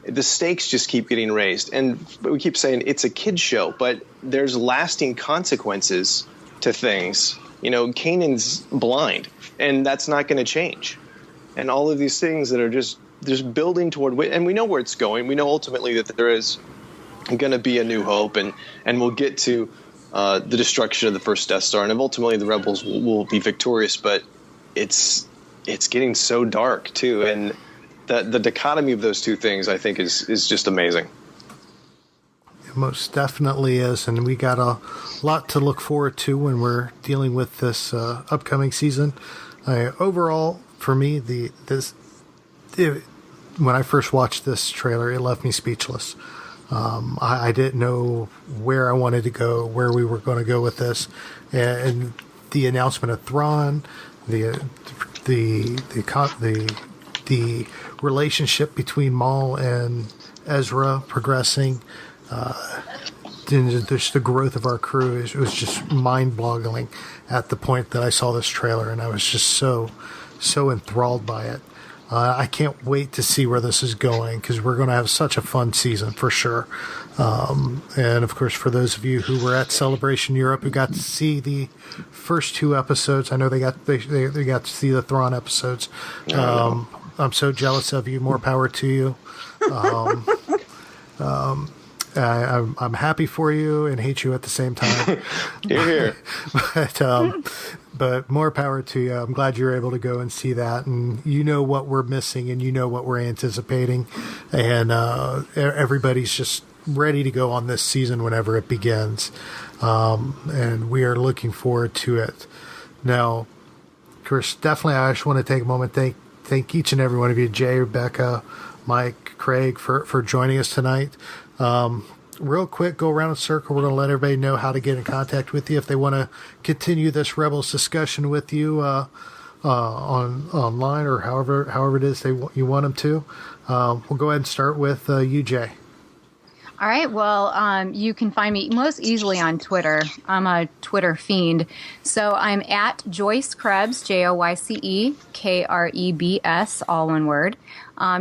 the stakes just keep getting raised. And we keep saying it's a kid's show, but there's lasting consequences to things. Kanan's blind, and that's not going to change. And all of these things that are just building toward, and we know where it's going. We know ultimately that there is going to be a New Hope, and we'll get to the destruction of the first Death Star, and ultimately the Rebels will be victorious. But it's getting so dark too, and the dichotomy of those two things, I think, is just amazing. It most definitely is, and we got a lot to look forward to when we're dealing with this upcoming season. Overall, for me, when I first watched this trailer, it left me speechless. I didn't know where I wanted to go, where we were going to go with this, and the announcement of Thrawn, the relationship between Maul and Ezra progressing, just the growth of our crew, it was just mind-boggling at the point that I saw this trailer, and I was just so enthralled by it. I can't wait to see where this is going, because we're going to have such a fun season for sure. And of course, for those of you who were at Celebration Europe who got to see the first 2 episodes, I know they got to see the Thrawn episodes. I'm so jealous of you. More power to you. I'm happy for you and hate you at the same time. Hear, hear. But more power to you. I'm glad you're able to go and see that, and you know what we're missing, and you know what we're anticipating, and everybody's just ready to go on this season whenever it begins, and we are looking forward to it. Now, of course, definitely, I just want to take a moment thank each and every one of you, Jay, Rebecca, Mike, Craig, for joining us tonight. Real quick, go around in a circle. We're going to let everybody know how to get in contact with you if they want to continue this Rebels discussion with you online or however it is you want them to. We'll go ahead and start with you, Jay. All right. Well, you can find me most easily on Twitter. I'm a Twitter fiend. So I'm at Joyce Krebs, JoyceKrebs, all one word.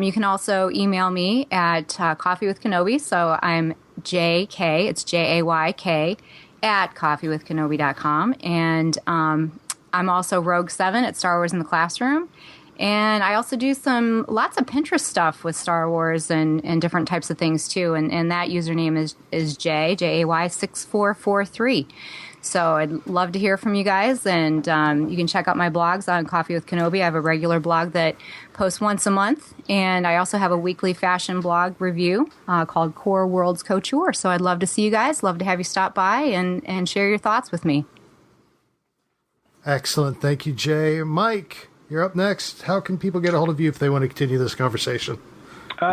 You can also email me at Coffee with Kenobi. So I'm JK, it's JAYK, at coffeewithkenobi.com. And I'm also Rogue7 at Star Wars in the Classroom. And I also do lots of Pinterest stuff with Star Wars and different types of things too. And that username is JAY6443. So I'd love to hear from you guys. And you can check out my blogs on Coffee with Kenobi. I have a regular blog that posts once a month. And I also have a weekly fashion blog review called Core Worlds Couture. So I'd love to see you guys. Love to have you stop by and share your thoughts with me. Excellent. Thank you, Jay. Mike, you're up next. How can people get a hold of you if they want to continue this conversation?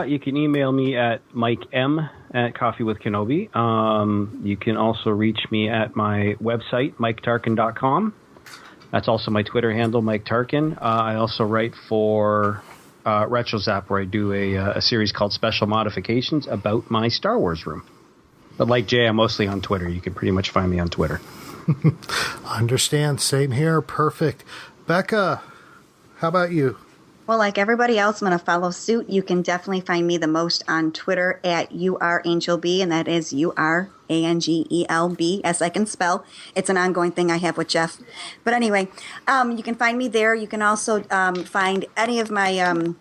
You can email me at mikem@coffeewithkenobi. You can also reach me at my website, miketarkin.com. That's also my Twitter handle, Mike Tarkin. I also write for RetroZap, where I do a series called Special Modifications about my Star Wars room. But like Jay, I'm mostly on Twitter. You can pretty much find me on Twitter. Understand. Same here. Perfect. Becca, how about you? Well, like everybody else, I'm going to follow suit. You can definitely find me the most on Twitter at URAngelB, and that is URANGELB, as I can spell. It's an ongoing thing I have with Jeff. But anyway, you can find me there. You can also find any of my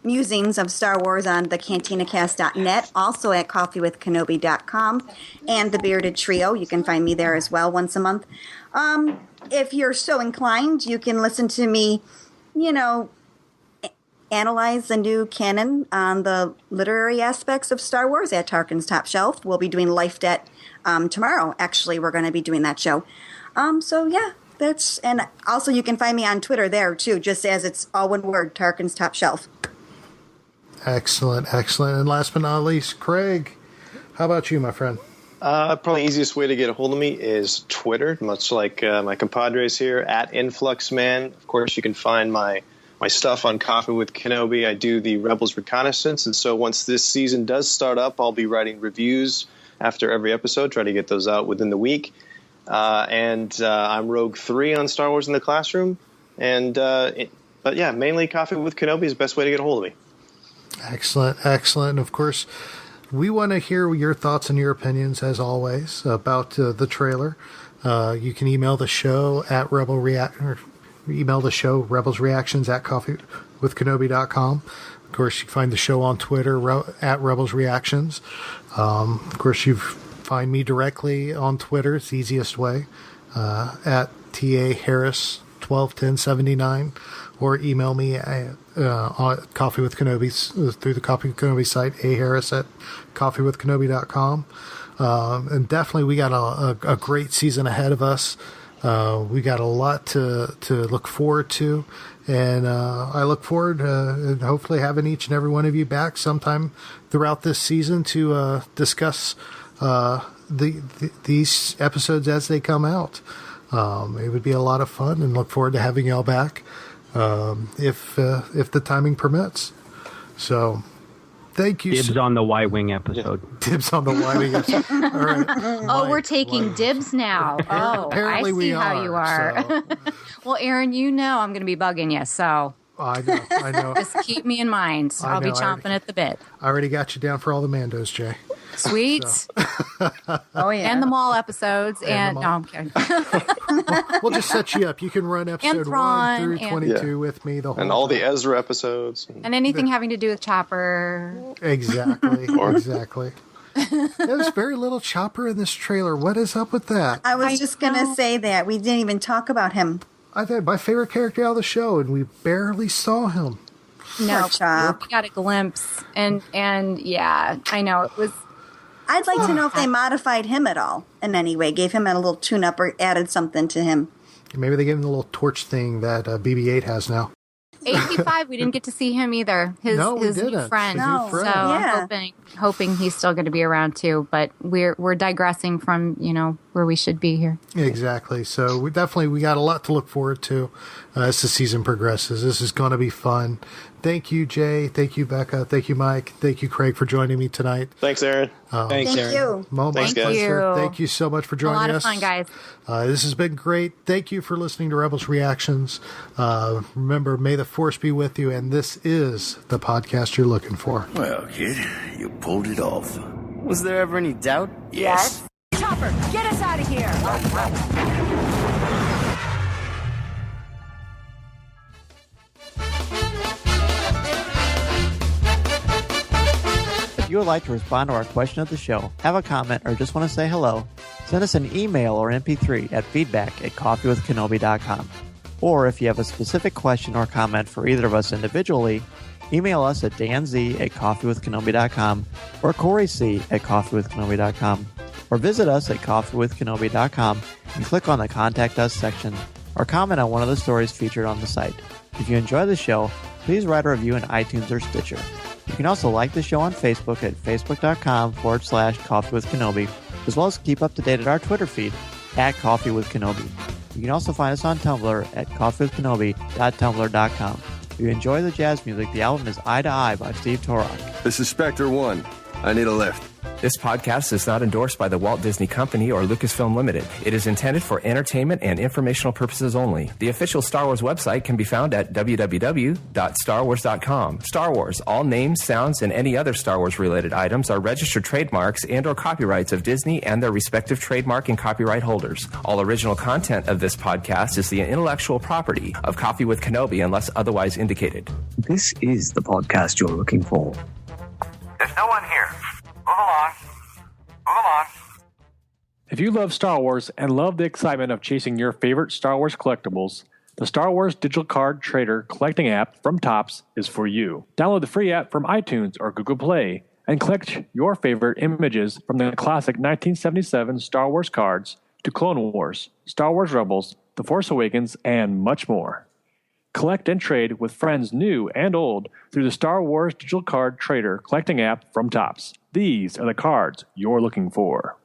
musings of Star Wars on thecantinacast.net, also at coffeewithkenobi.com, and The Bearded Trio. You can find me there as well once a month. If you're so inclined, you can listen to me, analyze the new canon on the literary aspects of Star Wars at Tarkin's Top Shelf. We'll be doing Life Debt tomorrow. Actually, we're going to be doing that show. So yeah, and also you can find me on Twitter there too, just as it's all one word, Tarkin's Top Shelf. Excellent. And last but not least, Craig, how about you, my friend? Probably the easiest way to get a hold of me is Twitter, much like my compadres here, at InfluxMan. Of course, you can find my stuff on Coffee with Kenobi. I do the Rebels Reconnaissance, and so once this season does start up, I'll be writing reviews after every episode, try to get those out within the week. I'm Rogue 3 on Star Wars in the Classroom. But yeah, mainly Coffee with Kenobi is the best way to get a hold of me. Excellent. And of course, we want to hear your thoughts and your opinions, as always, about the trailer. You can email the show at rebelsreactions@coffeewithkenobi.com. Of course, you can find the show on Twitter at Rebels Reactions. Of course, you find me directly on Twitter. It's the easiest way, at TA Harris 121079, or email me at Coffee with Kenobi through the Coffee with Kenobi site, aharris@coffeewithkenobi.com. And definitely, we got a great season ahead of us. We got a lot to look forward to, and I look forward to hopefully having each and every one of you back sometime throughout this season to discuss these episodes as they come out. It would be a lot of fun, and look forward to having y'all back if the timing permits. So, Thank you. Dibs on the Y-Wing episode. Yeah. Dibs on the Y-Wing episode. All right. Oh, we're taking dibs now. Oh, apparently I see how you are. So. Well, Aaron, you know I'm going to be bugging you, so. I know. Just keep me in mind. I'll be chomping at the bit. I already got you down for all the Mandos, Jay. Sweet. So. Oh, yeah. And the mall episodes. No, I'm kidding. We'll just set you up. You can run episode 1 through 22 with me. And all the Ezra episodes. And anything having to do with Chopper. Exactly. Exactly. There's very little Chopper in this trailer. What is up with that? I was just going to say that. We didn't even talk about him. I think my favorite character out of the show, and we barely saw him. No, we got a glimpse. And yeah, I know. It was... I'd like to know if they modified him at all in any way, gave him a little tune-up or added something to him. Maybe they gave him the little torch thing that BB-8 has now. 85, we didn't get to see him either. His new friend. So hoping he's still going to be around too. But we're digressing from where we should be here. Exactly. So we got a lot to look forward to as the season progresses. This is going to be fun. Thank you, Jay. Thank you, Becca. Thank you, Mike. Thank you, Craig, for joining me tonight. Thanks, Aaron. Thank you. Thanks, guys. Thank you so much for joining us. A lot of fun, guys. This has been great. Thank you for listening to Rebels Reactions. Remember, may the Force be with you, and this is the podcast you're looking for. Well, kid, you pulled it off. Was there ever any doubt? Yes. Chopper, get us out of here! If you would like to respond to our question of the show, have a comment, or just want to say hello, send us an email or MP3 at feedback@coffeewithkenobi.com. Or if you have a specific question or comment for either of us individually, email us at danz@coffeewithkenobi.com or coryc@coffeewithkenobi.com. Or visit us at coffeewithkenobi.com and click on the Contact Us section or comment on one of the stories featured on the site. If you enjoy the show, please write a review in iTunes or Stitcher. You can also like the show on Facebook at facebook.com/coffeewithkenobi, as well as keep up to date at our Twitter feed at Coffee with Kenobi. You can also find us on Tumblr at coffeewithkenobi.tumblr.com. If you enjoy the jazz music, the album is Eye to Eye by Steve Torok. This is Spectre 1. I need a lift. This podcast is not endorsed by the Walt Disney Company or Lucasfilm Limited. It is intended for entertainment and informational purposes only. The official Star Wars website can be found at www.starwars.com. Star Wars, all names, sounds, and any other Star Wars-related items are registered trademarks and or copyrights of Disney and their respective trademark and copyright holders. All original content of this podcast is the intellectual property of Coffee with Kenobi unless otherwise indicated. This is the podcast you're looking for. There's no one here. Move along. Move along. If you love Star Wars and love the excitement of chasing your favorite Star Wars collectibles, the Star Wars Digital Card Trader collecting app from Topps is for you. Download the free app from iTunes or Google Play and collect your favorite images from the classic 1977 Star Wars cards to Clone Wars, Star Wars Rebels, The Force Awakens, and much more. Collect and trade with friends new and old through the Star Wars Digital Card Trader collecting app from Topps. These are the cards you're looking for.